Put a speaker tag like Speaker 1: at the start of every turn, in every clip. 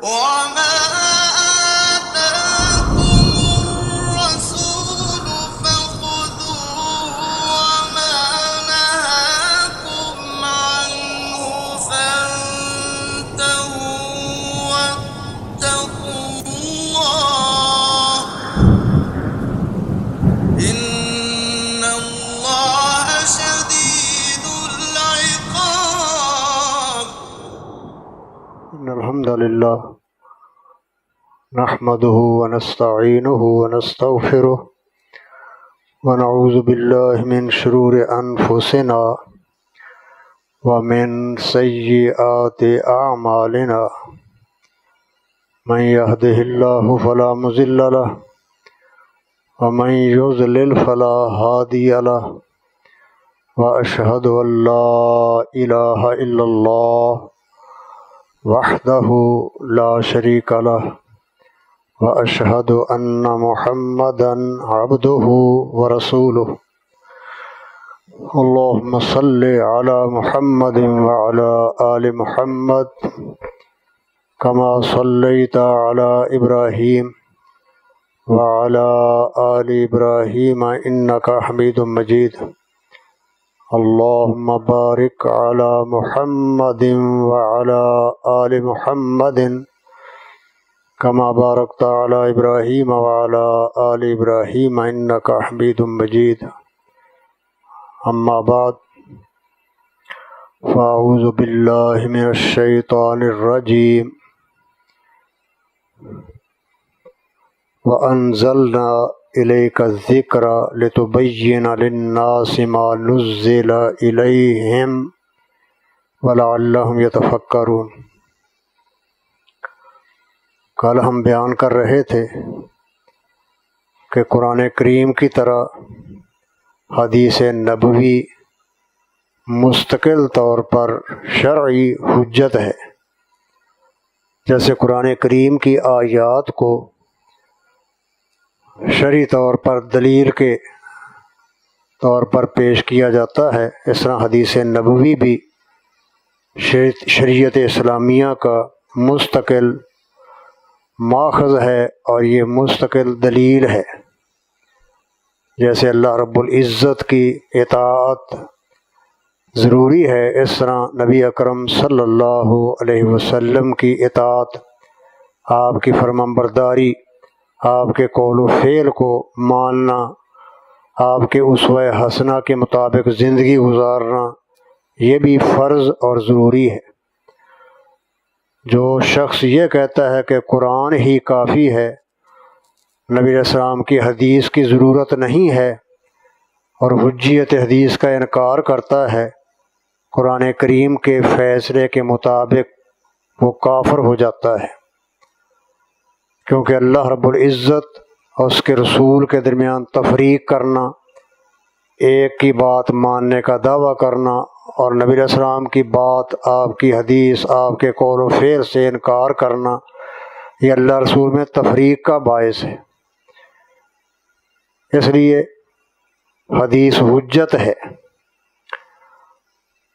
Speaker 1: وما آتاكم الرسول فخذوه وما نهاكم عنه فانتهوا واتقوا الله إن الله شديد العقاب.
Speaker 2: إن الحمد لله نحمده ونستعينه ونستغفره ونعوذ بالله من شرور أنفسنا ومن سيئات أعمالنا من يهده الله فلا مضل له ومن يضلل فلا هادي له وأشهد أن لا إله إلا الله وحده لا شريك له وأشهد أن محمدا عبده ورسوله. اللهم صل على محمد وعلى آل محمد كما صليت على إبراهيم وعلى آل إبراهيم إنك حميد مجيد. اللهم بارك على محمد وعلى آل محمد كما باركت على إبراهيم وعلى آل إبراهيم إنك حميد مجيد. أما بعد فأعوذ بالله من الشيطان الرجيم. وأنزلنا إليك الذكر لتبين للناس ما نزل إليهم ولعلهم يتفكرون. کل ہم بیان کر رہے تھے کہ قرآن کریم کی طرح حدیث نبوی مستقل طور پر شرعی حجت ہے. جیسے قرآن کریم کی آیات کو شرعی طور پر دلیل کے طور پر پیش کیا جاتا ہے، اس طرح حدیث نبوی بھی شریعت اسلامیہ کا مستقل ماخذ ہے اور یہ مستقل دلیل ہے. جیسے اللہ رب العزت کی اطاعت ضروری ہے، اس طرح نبی اکرم صلی اللہ علیہ وسلم کی اطاعت، آپ کی فرمانبرداری، آپ کے قول و فعل کو ماننا، آپ کے اسوہ حسنہ کے مطابق زندگی گزارنا، یہ بھی فرض اور ضروری ہے. جو شخص یہ کہتا ہے کہ قرآن ہی کافی ہے، نبی علیہ السلام کی حدیث کی ضرورت نہیں ہے، اور حجیت حدیث کا انکار کرتا ہے، قرآن کریم کے فیصلے کے مطابق وہ کافر ہو جاتا ہے. کیونکہ اللہ رب العزت اور اس کے رسول کے درمیان تفریق کرنا، ایک کی بات ماننے کا دعویٰ کرنا اور نبی علیہ السلام کی بات، آپ کی حدیث، آپ کے قول و فعل سے انکار کرنا، یہ اللہ رسول میں تفریق کا باعث ہے. اس لیے حدیث حجت ہے.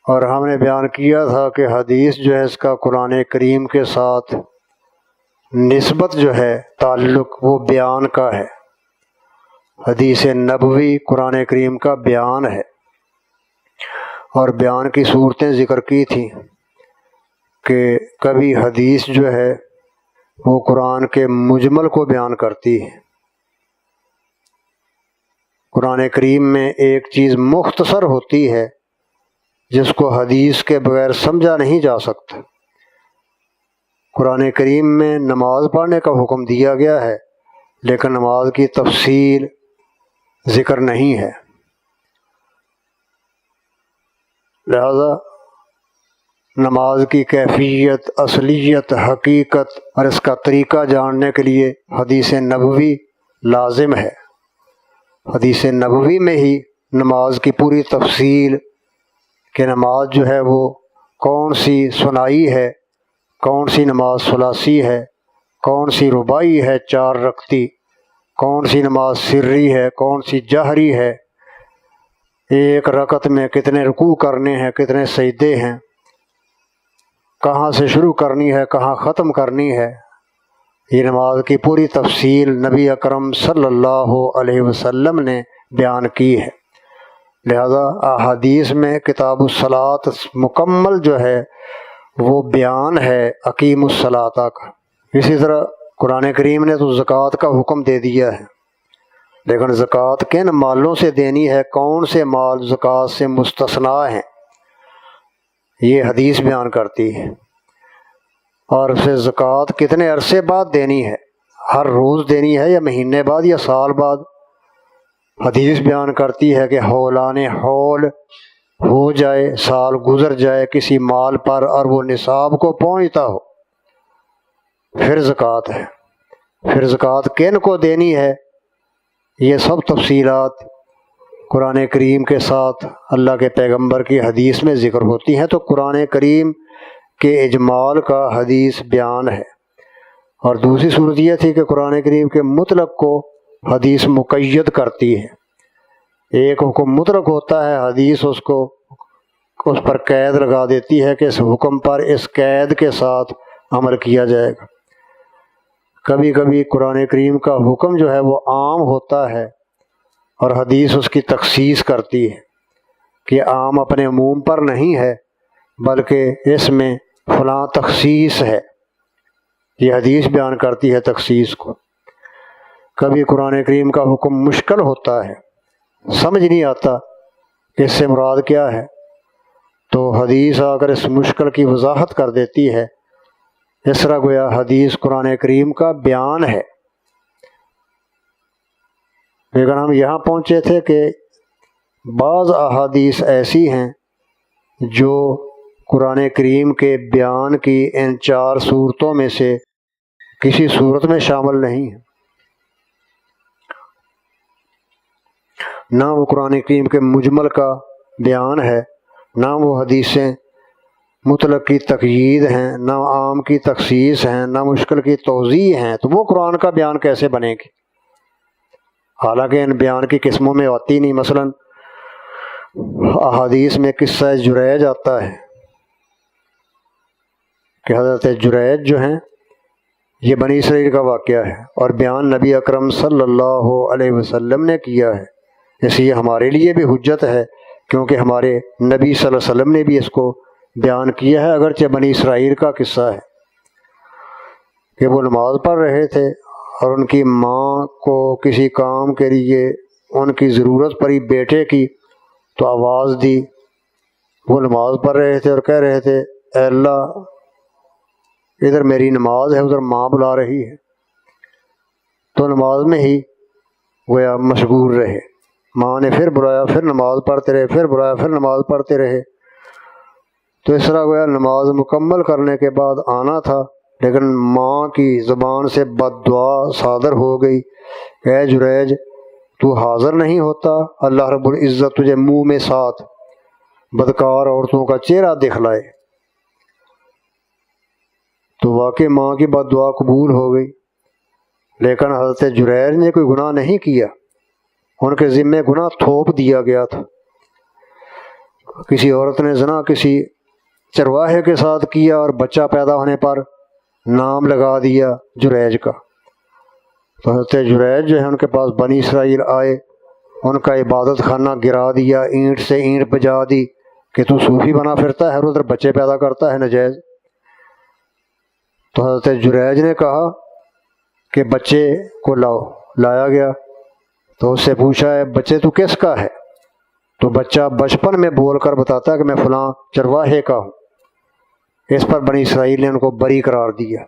Speaker 2: اور ہم نے بیان کیا تھا کہ حدیث جو ہے اس کا قرآن کریم کے ساتھ نسبت جو ہے، تعلق، وہ بیان کا ہے. حدیث نبوی قرآن کریم کا بیان ہے، اور بیان کی صورتیں ذکر کی تھیں کہ کبھی حدیث جو ہے وہ قرآن کے مجمل کو بیان کرتی ہے. قرآن کریم میں ایک چیز مختصر ہوتی ہے جس کو حدیث کے بغیر سمجھا نہیں جا سکتا. قرآن کریم میں نماز پڑھنے کا حکم دیا گیا ہے، لیکن نماز کی تفصیل ذکر نہیں ہے. لہذا نماز کی کیفیت، اصلیت، حقیقت اور اس کا طریقہ جاننے کے لیے حدیث نبوی لازم ہے. حدیث نبوی میں ہی نماز کی پوری تفصیل، کہ نماز جو ہے وہ کون سی ثنائی ہے، کون سی نماز ثلاثی ہے، کون سی رباعی ہے 4 رکعتی، کون سی نماز سری ہے، کون سی جہری ہے، ایک رکعت میں کتنے رکوع کرنے ہیں، کتنے سجدے ہیں، کہاں سے شروع کرنی ہے کہاں ختم کرنی ہے، یہ نماز کی پوری تفصیل نبی اکرم صلی اللہ علیہ وسلم نے بیان کی ہے۔ لہذا احادیث میں کتاب الصلاۃ مکمل جو ہے وہ بیان ہے اقیم الصلاۃ کا۔ اسی طرح قرآن کریم نے تو زکوٰۃ کا حکم دے دیا ہے، لیکن زکوٰۃ کن مالوں سے دینی ہے، کون سے مال زکوٰۃ سے مستثنیٰ ہیں، یہ حدیث بیان کرتی ہے۔ اور اسے زکوٰۃ کتنے عرصے بعد دینی ہے، ہر روز دینی ہے یا مہینے بعد یا سال بعد، حدیث بیان کرتی ہے کہ حولان حول ہو جائے، سال گزر جائے کسی مال پر اور وہ نصاب کو پہنچتا ہو، پھر زکوٰۃ ہے۔ پھر زکوٰۃ کن کو دینی ہے، یہ سب تفصیلات قرآن کریم کے ساتھ اللہ کے پیغمبر کی حدیث میں ذکر ہوتی ہیں، تو قرآن کریم کے اجمال کا حدیث بیان ہے۔ اور دوسری صورت یہ تھی کہ قرآن کریم کے مطلق کو حدیث مقید کرتی ہے۔ ایک حکم مطلق ہوتا ہے، حدیث اس پر قید لگا دیتی ہے کہ اس حکم پر اس قید کے ساتھ عمل کیا جائے گا۔ کبھی کبھی قرآن کریم کا حکم جو ہے وہ عام ہوتا ہے اور حدیث اس کی تخصیص کرتی ہے کہ عام اپنے عموم پر نہیں ہے بلکہ اس میں فلاں تخصیص ہے، یہ حدیث بیان کرتی ہے تخصیص کو۔ کبھی قرآن کریم کا حکم مشکل ہوتا ہے، سمجھ نہیں آتا کہ اس سے مراد کیا ہے، تو حدیث آ کر اس مشکل کی وضاحت کر دیتی ہے۔ اس طرح گویا حدیث قرآن کریم کا بیان ہے۔ لیکن ہم یہاں پہنچے تھے کہ بعض احادیث ایسی ہیں جو قرآن کریم کے بیان کی ان 4 صورتوں میں سے کسی صورت میں شامل نہیں ہیں، نہ وہ قرآن کریم کے مجمل کا بیان ہے، نہ وہ حدیثیں مطلق کی تقیید ہیں، نہ عام کی تخصیص ہیں، نہ مشکل کی توضیح ہیں، تو وہ قرآن کا بیان کیسے بنے گی؟ حالانکہ ان بیان کی قسموں میں آتی نہیں۔ مثلا احادیث میں قصہ جریج آتا ہے کہ حضرت جریج جو ہیں یہ بنی اسرائیل کا واقعہ ہے اور بیان نبی اکرم صلی اللہ علیہ وسلم نے کیا ہے، اس لیے ہمارے لیے بھی حجت ہے کیونکہ ہمارے نبی صلی اللہ علیہ وسلم نے بھی اس کو بیان کیا ہے، اگرچہ بنی اسرائیل کا قصہ ہے کہ وہ نماز پڑھ رہے تھے اور ان کی ماں کو کسی کام کے لیے ان کی ضرورت پڑی بیٹے کی، تو آواز دی۔ وہ نماز پڑھ رہے تھے اور کہہ رہے تھے اے اللہ ادھر میری نماز ہے، ادھر ماں بلا رہی ہے، تو نماز میں ہی گویا مشغول رہے۔ ماں نے پھر بلایا، پھر نماز پڑھتے رہے، پھر بلایا، پھر نماز پڑھتے رہے۔ تو اس طرح گویا نماز مکمل کرنے کے بعد آنا تھا، لیکن ماں کی زبان سے بد دعا صادر ہو گئی کہ اے جریج تو حاضر نہیں ہوتا، اللہ رب العزت تجھے منہ میں ساتھ بدکار عورتوں کا چہرہ دکھلائے۔ تو واقعی ماں کی بد دعا قبول ہو گئی، لیکن حضرت جریج نے کوئی گناہ نہیں کیا، ان کے ذمے گناہ تھوپ دیا گیا تھا۔ کسی عورت نے زنا کسی چرواہے کے ساتھ کیا اور بچہ پیدا ہونے پر نام لگا دیا جریج کا، تو حضرت جریج جو ہے ان کے پاس بنی اسرائیل آئے، ان کا عبادت خانہ گرا دیا، اینٹ سے اینٹ بجا دی کہ تو صوفی بنا پھرتا ہے اور ادھر بچے پیدا کرتا ہے ناجائز۔ تو حضرت جریج نے کہا کہ بچے کو لایا گیا، تو اس سے پوچھا ہے بچے تو کس کا ہے؟ تو بچہ بچپن میں بول کر بتاتا ہے کہ میں فلاں چرواہے کا ہوں۔ اس پر بنی اسرائیل نے ان کو بری قرار دیا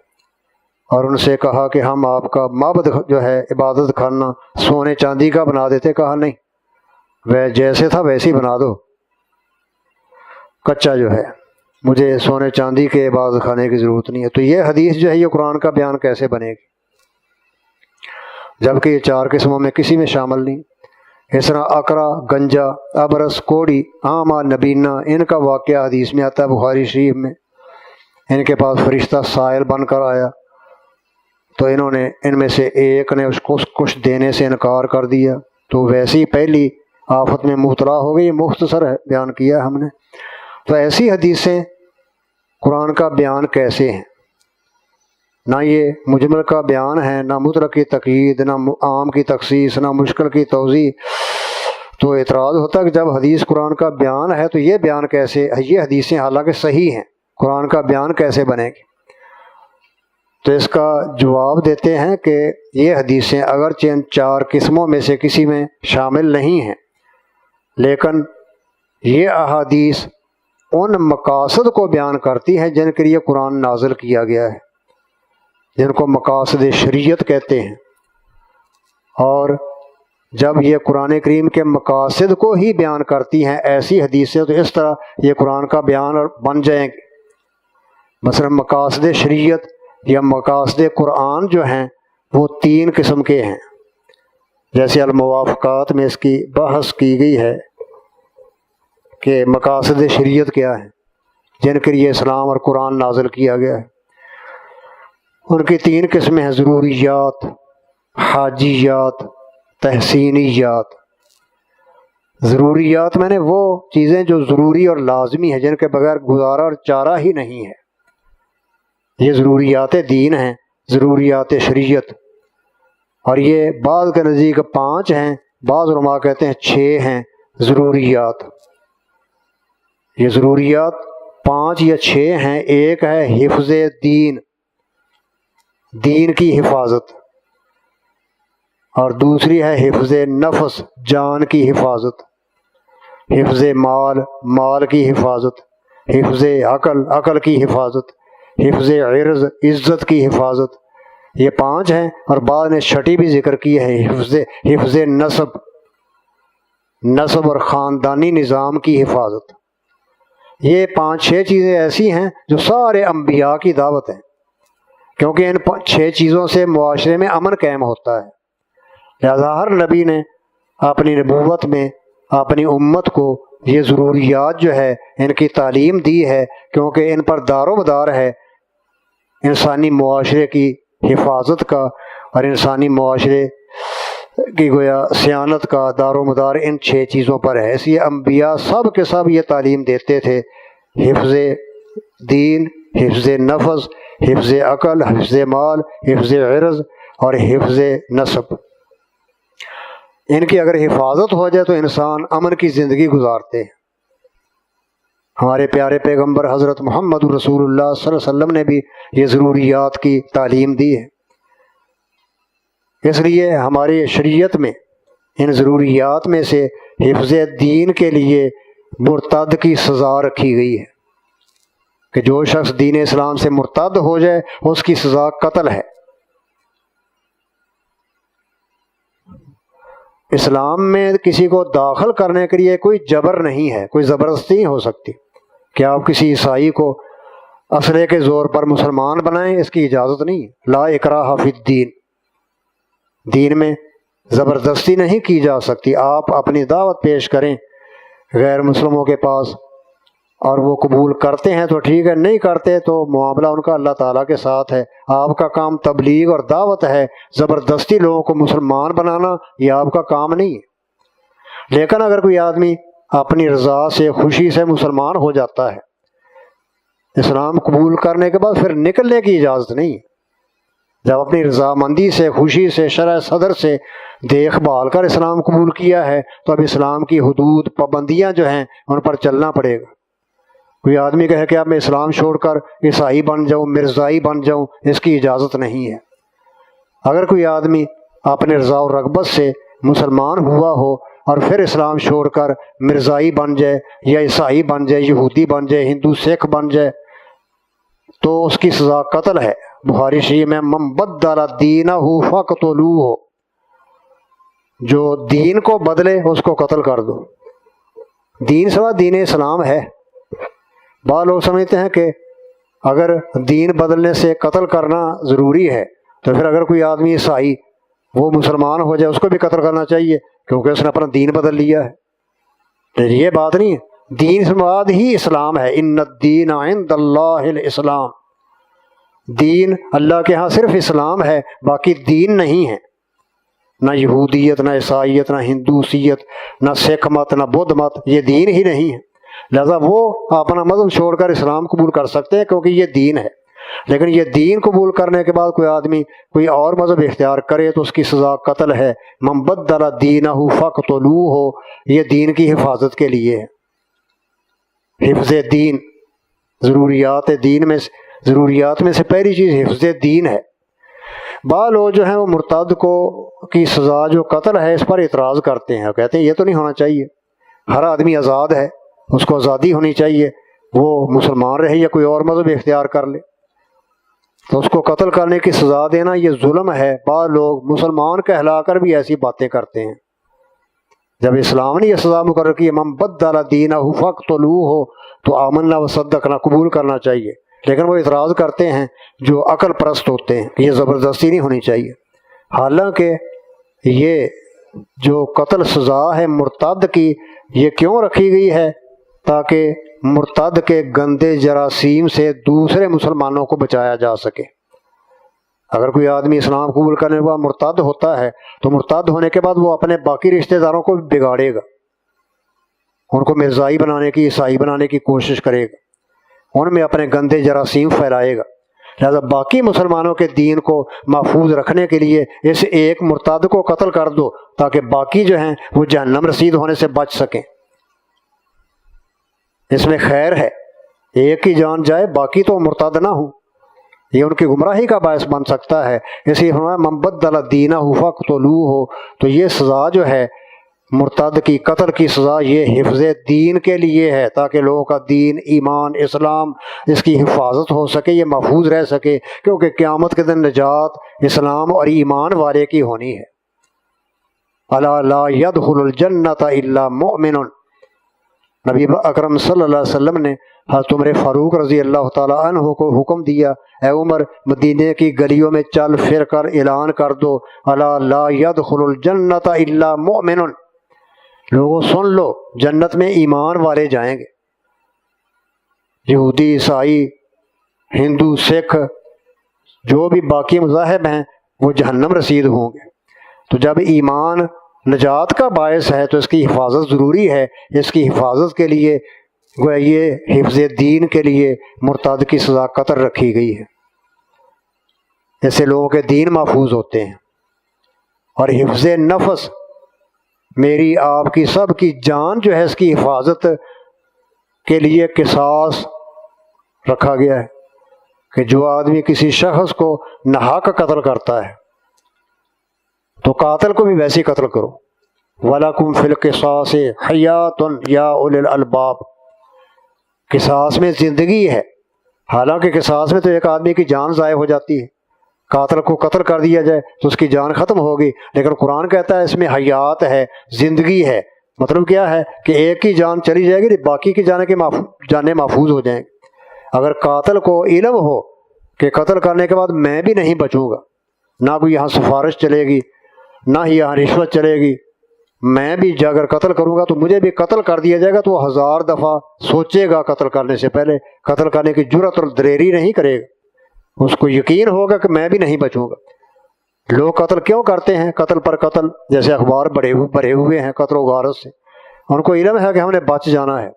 Speaker 2: اور ان سے کہا کہ ہم آپ کا معبد جو ہے عبادت خانہ سونے چاندی کا بنا دیتے۔ کہا نہیں، وہ جیسے تھا ویسے ہی بنا دو، کچا جو ہے، مجھے سونے چاندی کے عبادت خانے کی ضرورت نہیں ہے۔ تو یہ حدیث جو ہے یہ قرآن کا بیان کیسے بنے گی جبکہ یہ 4 قسموں میں کسی میں شامل نہیں؟ اس طرح اقرا، گنجا، ابرس، کوڑی، عامہ، نبینہ، ان کا واقعہ حدیث میں آتا ہے بخاری شریف میں۔ ان کے پاس فرشتہ سائل بن کر آیا تو انہوں نے ان میں سے ایک نے اس کو کچھ دینے سے انکار کر دیا، تو ویسے ہی پہلی آفت میں مبتلا ہو گئی۔ مختصر ہے بیان کیا ہم نے۔ تو ایسی حدیثیں قرآن کا بیان کیسے ہیں، نہ یہ مجمل کا بیان ہے، نہ مطلق کی تقیید، نہ عام کی تخصیص، نہ مشکل کی توضیح۔ تو اعتراض ہوتا ہے کہ جب حدیث قرآن کا بیان ہے تو یہ بیان کیسے، یہ حدیثیں حالانکہ صحیح ہیں، قرآن کا بیان کیسے بنے گی؟ تو اس کا جواب دیتے ہیں کہ یہ حدیثیں اگرچہ ان 4 قسموں میں سے کسی میں شامل نہیں ہیں، لیکن یہ احادیث ان مقاصد کو بیان کرتی ہیں جن کے لیے قرآن نازل کیا گیا ہے، جن کو مقاصد شریعت کہتے ہیں۔ اور جب یہ قرآن کریم کے مقاصد کو ہی بیان کرتی ہیں ایسی حدیثیں، تو اس طرح یہ قرآن کا بیان بن جائیں گے۔ مثلا مقاصد شریعت یا مقاصد قرآن جو ہیں وہ 3 قسم کے ہیں، جیسے الموافقات میں اس کی بحث کی گئی ہے کہ مقاصد شریعت کیا ہیں جن کے لیے اسلام اور قرآن نازل کیا گیا ہے۔ ان کی 3 قسمیں ہیں، ضروریات، حاجیات، تحسینیات۔ ضروریات میں نے وہ چیزیں جو ضروری اور لازمی ہیں، جن کے بغیر گزارا اور چارہ ہی نہیں ہے، یہ ضروریات دین ہیں، ضروریات شریعت۔ اور یہ بعض کے نزدیک 5 ہیں، بعض علماء کہتے ہیں 6 ہیں ضروریات۔ یہ ضروریات 5 یا 6 ہیں۔ ایک ہے حفظ دین، دین کی حفاظت، اور دوسری ہے حفظ نفس، جان کی حفاظت، حفظ مال، مال کی حفاظت، حفظ عقل، عقل کی حفاظت، حفظ عرض، عزت کی حفاظت۔ یہ 5 ہیں، اور بعد نے 6 بھی ذکر کی ہے، حفظ نسب، نسب اور خاندانی نظام کی حفاظت۔ یہ 5-6 چیزیں ایسی ہیں جو سارے انبیاء کی دعوت ہیں، کیونکہ ان 6 چیزوں سے معاشرے میں امن قائم ہوتا ہے۔ لہذا ہر نبی نے اپنی نبوت میں اپنی امت کو یہ ضروریات جو ہے ان کی تعلیم دی ہے، کیونکہ ان پر دار و مدار ہے انسانی معاشرے کی حفاظت کا، اور انسانی معاشرے کی گویا سیانت کا دار و مدار ان 6 چیزوں پر ہے۔ اس لیے انبیاء سب کے سب یہ تعلیم دیتے تھے، حفظ دین، حفظ نفس، حفظ عقل، حفظ مال، حفظ عرض اور حفظ نسب۔ ان کی اگر حفاظت ہو جائے تو انسان امن کی زندگی گزارتے ہیں۔ ہمارے پیارے پیغمبر حضرت محمد رسول اللہ صلی اللہ علیہ وسلم نے بھی یہ ضروریات کی تعلیم دی ہے۔ اس لیے ہماری شریعت میں ان ضروریات میں سے حفظ دین کے لیے مرتد کی سزا رکھی گئی ہے کہ جو شخص دین اسلام سے مرتد ہو جائے اس کی سزا قتل ہے۔ اسلام میں کسی کو داخل کرنے کے لیے کوئی جبر نہیں ہے، کوئی زبردستی نہیں ہو سکتی کہ آپ کسی عیسائی کو اسلحے کے زور پر مسلمان بنائیں، اس کی اجازت نہیں ہے۔ لا اکراہ فی الدین، دین میں زبردستی نہیں کی جا سکتی۔ آپ اپنی دعوت پیش کریں غیر مسلموں کے پاس، اور وہ قبول کرتے ہیں تو ٹھیک ہے، نہیں کرتے تو معاملہ ان کا اللہ تعالیٰ کے ساتھ ہے۔ آپ کا کام تبلیغ اور دعوت ہے، زبردستی لوگوں کو مسلمان بنانا یہ آپ کا کام نہیں ہے۔ لیکن اگر کوئی آدمی اپنی رضا سے، خوشی سے مسلمان ہو جاتا ہے، اسلام قبول کرنے کے بعد پھر نکلنے کی اجازت نہیں ہے۔ جب اپنی رضامندی سے، خوشی سے، شرح صدر سے دیکھ بھال کر اسلام قبول کیا ہے تو اب اسلام کی حدود، پابندیاں جو ہیں ان پر چلنا پڑے گا۔ کوئی آدمی کہے کہ اب میں اسلام چھوڑ کر عیسائی بن جاؤں، مرزائی بن جاؤں، اس کی اجازت نہیں ہے۔ اگر کوئی آدمی اپنے رضا و رغبت سے مسلمان ہوا ہو اور پھر اسلام چھوڑ کر مرزائی بن جائے یا عیسائی بن جائے، یہودی بن جائے، ہندو سکھ بن جائے، تو اس کی سزا قتل ہے۔ بخاری شریف میں من بدل دینہ فاقتلوہ، جو دین کو بدلے اس کو قتل کر دو۔ دین سوا دین اسلام ہے۔ بعض لوگ سمجھتے ہیں کہ اگر دین بدلنے سے قتل کرنا ضروری ہے تو پھر اگر کوئی آدمی عیسائی وہ مسلمان ہو جائے اس کو بھی قتل کرنا چاہیے کیونکہ اس نے اپنا دین بدل لیا ہے۔ تو یہ بات نہیں ہے، دین سے مراد ہی اسلام ہے۔ ان الدین عند اللہ الاسلام، دین اللہ کے ہاں صرف اسلام ہے، باقی دین نہیں ہے۔ نہ یہودیت، نہ عیسائیت، نہ ہندوسیت، نہ سکھ مت، نہ بدھ مت، یہ دین ہی نہیں ہے۔ لہذا وہ اپنا مذہب چھوڑ کر اسلام قبول کر سکتے ہیں کیونکہ یہ دین ہے، لیکن یہ دین قبول کرنے کے بعد کوئی آدمی کوئی اور مذہب اختیار کرے تو اس کی سزا قتل ہے۔ من بدل دینہ فاقتلوہ، یہ دین کی حفاظت کے لیے ہے۔ حفظ دین، ضروریات میں سے پہلی چیز حفظ دین ہے۔ بعض لوگ جو ہیں وہ مرتد کی سزا جو قتل ہے اس پر اعتراض کرتے ہیں، کہتے ہیں یہ تو نہیں ہونا چاہیے، ہر آدمی آزاد ہے، اس کو آزادی ہونی چاہیے، وہ مسلمان رہے یا کوئی اور مذہب اختیار کر لے، تو اس کو قتل کرنے کی سزا دینا یہ ظلم ہے۔ بعض لوگ مسلمان کہلا کر بھی ایسی باتیں کرتے ہیں، جب اسلام نے یہ سزا مقرر کی من بدل دینہ فاقتلوہ تو آمنا وصدقنا قبول کرنا چاہیے، لیکن وہ اعتراض کرتے ہیں جو عقل پرست ہوتے ہیں کہ یہ زبردستی نہیں ہونی چاہیے۔ حالانکہ یہ جو قتل سزا ہے مرتد کی، یہ کیوں رکھی گئی ہے؟ تاکہ مرتد کے گندے جراثیم سے دوسرے مسلمانوں کو بچایا جا سکے۔ اگر کوئی آدمی اسلام قبول کرنے کے بعد مرتد ہوتا ہے تو مرتد ہونے کے بعد وہ اپنے باقی رشتہ داروں کو بھی بگاڑے گا، ان کو مرزائی بنانے کی، عیسائی بنانے کی کوشش کرے گا، ان میں اپنے گندے جراثیم پھیلائے گا۔ لہذا باقی مسلمانوں کے دین کو محفوظ رکھنے کے لیے اس ایک مرتد کو قتل کر دو تاکہ باقی جو ہیں وہ جہنم رسید ہونے سے بچ سکیں۔ اس میں خیر ہے، ایک کی جان جائے باقی تو مرتد نہ ہوں، یہ ان کی گمراہی کا باعث بن سکتا ہے۔ اس لیے فرمایا من بدل دینہ فاقتلوہ، تو یہ سزا جو ہے مرتد کی، قتل کی سزا، یہ حفظ دین کے لیے ہے تاکہ لوگوں کا دین، ایمان، اسلام، اس کی حفاظت ہو سکے، یہ محفوظ رہ سکے، کیونکہ قیامت کے دن نجات اسلام اور ایمان والے کی ہونی ہے۔ الا لا يدخل الجنۃ الا مؤمن، نبی اکرم صلی اللہ علیہ وسلم نے حضرت عمر فاروق رضی اللہ تعالیٰ عنہ کو حکم دیا، اے عمر مدینے کی گلیوں میں چل پھر کر اعلان کر دو الا لا يدخل الجنۃ الا مؤمن، لوگوں سن لو جنت میں ایمان والے جائیں گے، یہودی، عیسائی، ہندو، سکھ، جو بھی باقی مذاہب ہیں وہ جہنم رسید ہوں گے۔ تو جب ایمان نجات کا باعث ہے تو اس کی حفاظت ضروری ہے۔ اس کی حفاظت کے لیے گویا یہ حفظ دین کے لیے مرتد کی سزا قتل رکھی گئی ہے، ایسے لوگوں کے دین محفوظ ہوتے ہیں۔ اور حفظ نفس، میری آپ کی سب کی جان جو ہے اس کی حفاظت کے لیے قصاص رکھا گیا ہے کہ جو آدمی کسی شخص کو ناحق قتل کرتا ہے تو قاتل کو بھی ویسے ہی قتل کرو۔ وَلَكُمْ فِي الْقِصَاصِ حَيَاتٌ يَا أُولِي الْأَلْبَابِ، قصاص میں زندگی ہے، حالانکہ قصاص میں تو ایک آدمی کی جان ضائع ہو جاتی ہے، قاتل کو قتل کر دیا جائے تو اس کی جان ختم ہوگی، لیکن قرآن کہتا ہے اس میں حیات ہے، زندگی ہے۔ مطلب کیا ہے کہ ایک کی جان چلی جائے گی، باقی کی جانیں محفوظ ہو جائیں گی۔ اگر قاتل کو علم ہو کہ قتل کرنے کے بعد میں بھی نہیں بچوں گا، نہ کوئی یہاں سفارش چلے گی، نہ ہی یہاں رشوت چلے گی، میں بھی اگر قتل کروں گا تو مجھے بھی قتل کر دیا جائے گا، تو وہ 1000 دفعہ سوچے گا قتل کرنے سے پہلے، قتل کرنے کی جرأت اور دلیری نہیں کرے گا، اس کو یقین ہوگا کہ میں بھی نہیں بچوں گا۔ لوگ قتل کیوں کرتے ہیں؟ قتل پر قتل، جیسے اخبار بھرے ہوئے ہیں قتل و غارت سے، ان کو علم ہے کہ ہم نے بچ جانا ہے،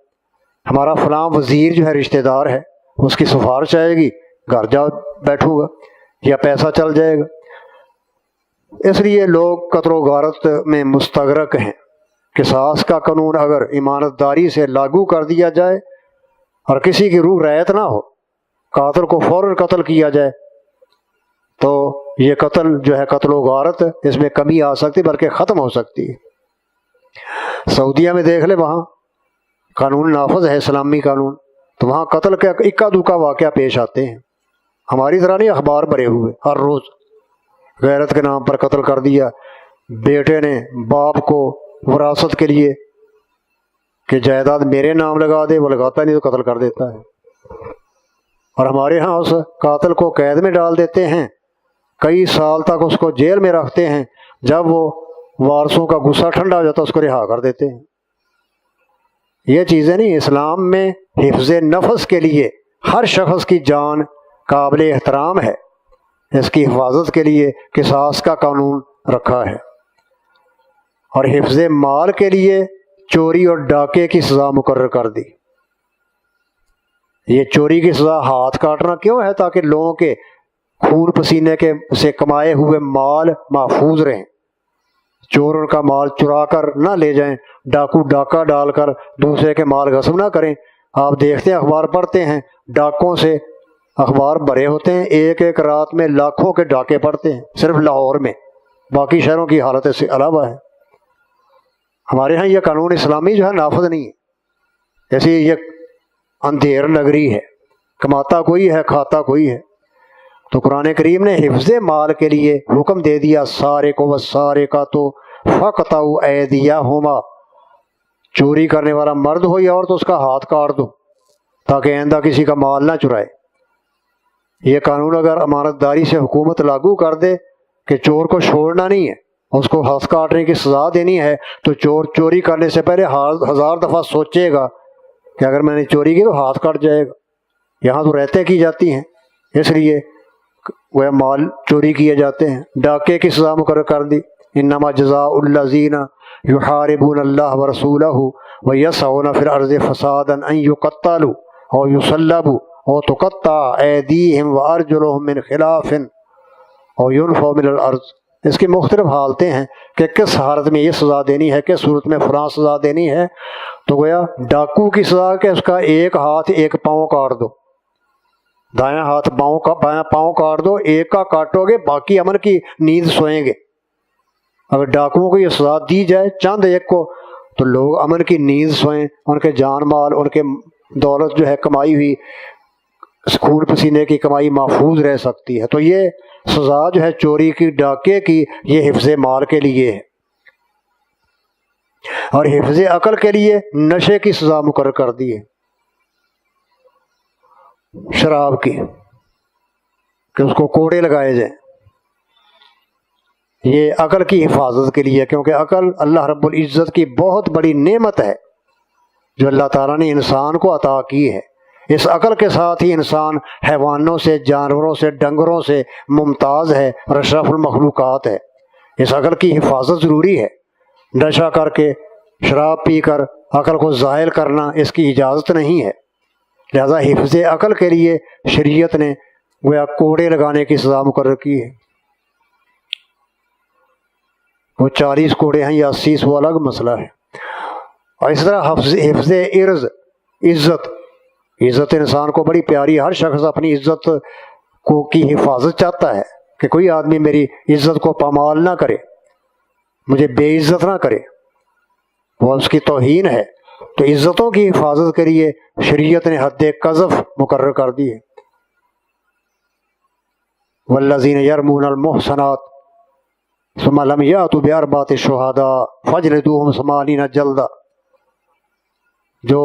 Speaker 2: ہمارا فلاں وزیر جو ہے رشتہ دار ہے، اس کی سفارش آئے گی، گھر جا بیٹھوں گا یا پیسہ چل جائے گا، اس لیے لوگ قتل و غارت میں مستغرق ہیں۔ قصاص کا قانون اگر ایمانداری سے لاگو کر دیا جائے اور کسی کی روح رعایت نہ ہو، قاتل کو فوراً قتل کیا جائے تو یہ قتل جو ہے قتل و غارت، اس میں کمی آ سکتی بلکہ ختم ہو سکتی ہے۔ سعودیہ میں دیکھ لیں، وہاں قانون نافذ ہے، اسلامی قانون، تو وہاں قتل کے اکا دکا واقعہ پیش آتے ہیں، ہماری طرح نہیں اخبار بھرے ہوئے ہر روز۔ غیرت کے نام پر قتل کر دیا، بیٹے نے باپ کو وراثت کے لیے کہ جائیداد میرے نام لگا دے، وہ لگاتا نہیں تو قتل کر دیتا ہے، اور ہمارے ہاں اس قاتل کو قید میں ڈال دیتے ہیں، کئی سال تک اس کو جیل میں رکھتے ہیں، جب وہ وارثوں کا غصہ ٹھنڈا ہو جاتا ہے اس کو رہا کر دیتے ہیں۔ یہ چیزیں نہیں، اسلام میں حفظ نفس کے لیے ہر شخص کی جان قابل احترام ہے، اس کی حفاظت کے لیے قصاص کا قانون رکھا ہے، اور حفظ مال کے لیے چوری اور ڈاکے کی سزا مقرر کر دی۔ یہ چوری کی سزا ہاتھ کاٹنا کیوں ہے؟ تاکہ لوگوں کے خون پسینے کے سے کمائے ہوئے مال محفوظ رہیں، چور ان کا مال چرا کر نہ لے جائیں، ڈاکو ڈاکہ ڈال کر دوسرے کے مال غصب نہ کریں۔ آپ دیکھتے ہیں، اخبار پڑھتے ہیں، ڈاکوں سے اخبار بھرے ہوتے ہیں، ایک ایک رات میں لاکھوں کے ڈاکے پڑتے ہیں صرف لاہور میں، باقی شہروں کی حالت اس سے علاوہ ہے۔ ہمارے ہاں یہ قانون اسلامی جو ہے نافذ نہیں ہے، ایسی یہ اندھیر نگری ہے، کماتا کوئی ہے کھاتا کوئی ہے۔ تو قرآن کریم نے حفظ مال کے لیے حکم دے دیا، سارق والسارقۃ فاقطعوا ایدیہما، چوری کرنے والا مرد ہو یا عورت اس کا ہاتھ کاٹ دو تاکہ آئندہ کسی کا مال نہ چرائے۔ یہ قانون اگر امانت داری سے حکومت لاگو کر دے کہ چور کو چھوڑنا نہیں ہے، اس کو ہاتھ کاٹنے کی سزا دینی ہے، تو چور چوری کرنے سے پہلے 1000 دفعہ سوچے گا کہ اگر میں نے چوری کی تو ہاتھ کٹ جائے گا۔ یہاں تو رہتے کی جاتی ہیں، اس لیے وہ مال چوری کیے جاتے ہیں۔ ڈاکے کی سزا مقرر کر دی، انما جزاء الذین یحاربون اللہ ورسولہ ویسعون فی الارض فسادا ان یقتلوا او یصلبوا او تقطع ایدیہم وارجلہم من خلاف او ینفوا من الارض۔ اس کی مختلف حالتیں ہیں کہ کس حالت میں یہ سزا دینی ہے، کس صورت میں فلاں سزا دینی ہے۔ تو گویا ڈاکو کی سزا کہ اس کا ایک ہاتھ ایک پاؤں کاٹ دو، دایاں ہاتھ بایاں پاؤں کاٹ دو، ایک کا کاٹو گے باقی امن کی نیند سوئیں گے۔ اگر ڈاکوؤں کو یہ سزا دی جائے چند ایک کو تو لوگ امن کی نیند سوئیں، ان کے جان مال، ان کے دولت جو ہے کمائی ہوئی، خون پسینے کی کمائی محفوظ رہ سکتی ہے۔ تو یہ سزا جو ہے چوری کی، ڈاکے کی، یہ حفظ مال کے لیے ہے۔ اور حفظ عقل کے لیے نشے کی سزا مقرر کر دی ہے، شراب کی، کہ اس کو کوڑے لگائے جائیں۔ یہ عقل کی حفاظت کے لیے، کیونکہ عقل اللہ رب العزت کی بہت بڑی نعمت ہے جو اللہ تعالیٰ نے انسان کو عطا کی ہے۔ اس عقل کے ساتھ ہی انسان حیوانوں سے، جانوروں سے، ڈنگروں سے ممتاز ہے اور اشرف المخلوقات ہے۔ اس عقل کی حفاظت ضروری ہے۔ نشہ کر کے، شراب پی کر عقل کو زائل کرنا اس کی اجازت نہیں ہے، لہذا حفظ عقل کے لیے شریعت نے گویا کوڑے لگانے کی سزا مقرر کی ہے۔ وہ 40 کوڑے ہیں یا 80، وہ الگ مسئلہ ہے۔ اور اس طرح حفظ عرض، عزت انسان کو بڑی پیاری، ہر شخص اپنی عزت کی حفاظت چاہتا ہے کہ کوئی آدمی میری عزت کو پامال نہ کرے، مجھے بے عزت نہ کرے، وہ اس کی توہین ہے۔ تو عزتوں کی حفاظت کے لیے شریعت نے حد قذف مقرر کر دی ہے۔ والذین یرمون المحصنات ثم لم یأتوا بأربعة شہداء فاجلدوہم 80 جلدہ، جو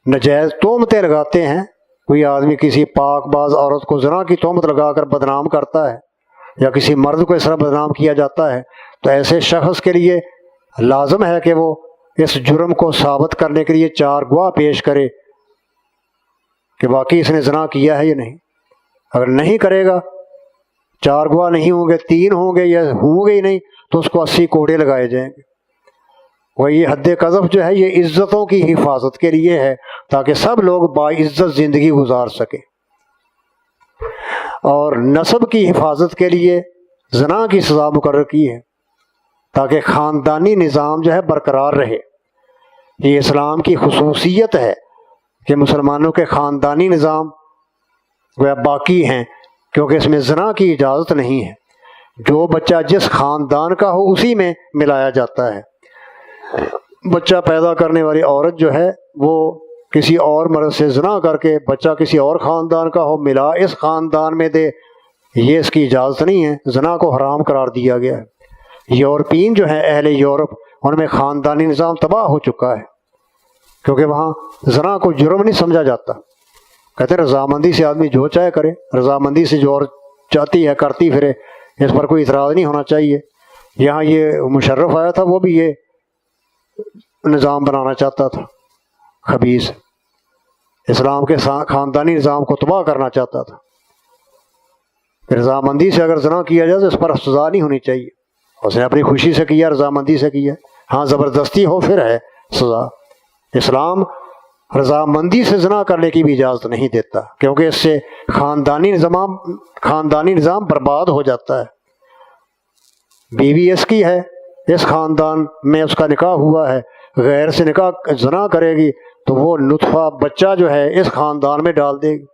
Speaker 2: نجائز تہمتیں لگاتے ہیں، کوئی آدمی کسی پاک باز عورت کو زنا کی تہمت لگا کر بدنام کرتا ہے یا کسی مرد کو اس طرح بدنام کیا جاتا ہے، تو ایسے شخص کے لیے لازم ہے کہ وہ اس جرم کو ثابت کرنے کے لیے 4 گواہ پیش کرے کہ واقعی اس نے زنا کیا ہے یا نہیں۔ اگر نہیں کرے گا، 4 گواہ نہیں ہوں گے، 3 ہوں گے یا ہوں گے ہی نہیں، تو اس کو 80 کوڑے لگائے جائیں گے۔ وہ یہ حد قذف جو ہے یہ عزتوں کی حفاظت کے لیے ہے، تاکہ سب لوگ باعزت زندگی گزار سکیں۔ اور نسب کی حفاظت کے لیے زنا کی سزا مقرر کی ہے، تاکہ خاندانی نظام جو ہے برقرار رہے۔ یہ اسلام کی خصوصیت ہے کہ مسلمانوں کے خاندانی نظام گویا باقی ہیں، کیونکہ اس میں زنا کی اجازت نہیں ہے۔ جو بچہ جس خاندان کا ہو اسی میں ملایا جاتا ہے۔ بچہ پیدا کرنے والی عورت جو ہے وہ کسی اور مرد سے زنا کر کے بچہ کسی اور خاندان کا ہو، ملا اس خاندان میں دے، یہ اس کی اجازت نہیں ہے، زنا کو حرام قرار دیا گیا ہے۔ یورپین جو ہے، اہل یورپ، ان میں خاندانی نظام تباہ ہو چکا ہے، کیونکہ وہاں زنا کو جرم نہیں سمجھا جاتا۔ کہتے ہیں رضامندی سے آدمی جو چاہے کرے، رضامندی سے جو اور چاہتی ہے کرتی پھرے، اس پر کوئی اعتراض نہیں ہونا چاہیے۔ یہاں یہ مشرف آیا تھا، وہ بھی یہ نظام بنانا چاہتا تھا، خبیث، اسلام کے خاندانی نظام کو تباہ کرنا چاہتا تھا۔ رضامندی سے اگر زنا کیا جائے تو اس پر سزا نہیں ہونی چاہیے، اس نے اپنی خوشی سے کیا، رضامندی سے کیا۔ ہاں زبردستی ہو پھر ہے سزا۔ اسلام رضامندی سے زنا کرنے کی بھی اجازت نہیں دیتا، کیونکہ اس سے خاندانی نظام برباد ہو جاتا ہے۔ بیوی اس کی ہے، اس خاندان میں اس کا نکاح ہوا ہے، غیر سے نکاح زنا کرے گی تو وہ نطفہ بچہ جو ہے اس خاندان میں ڈال دے گی۔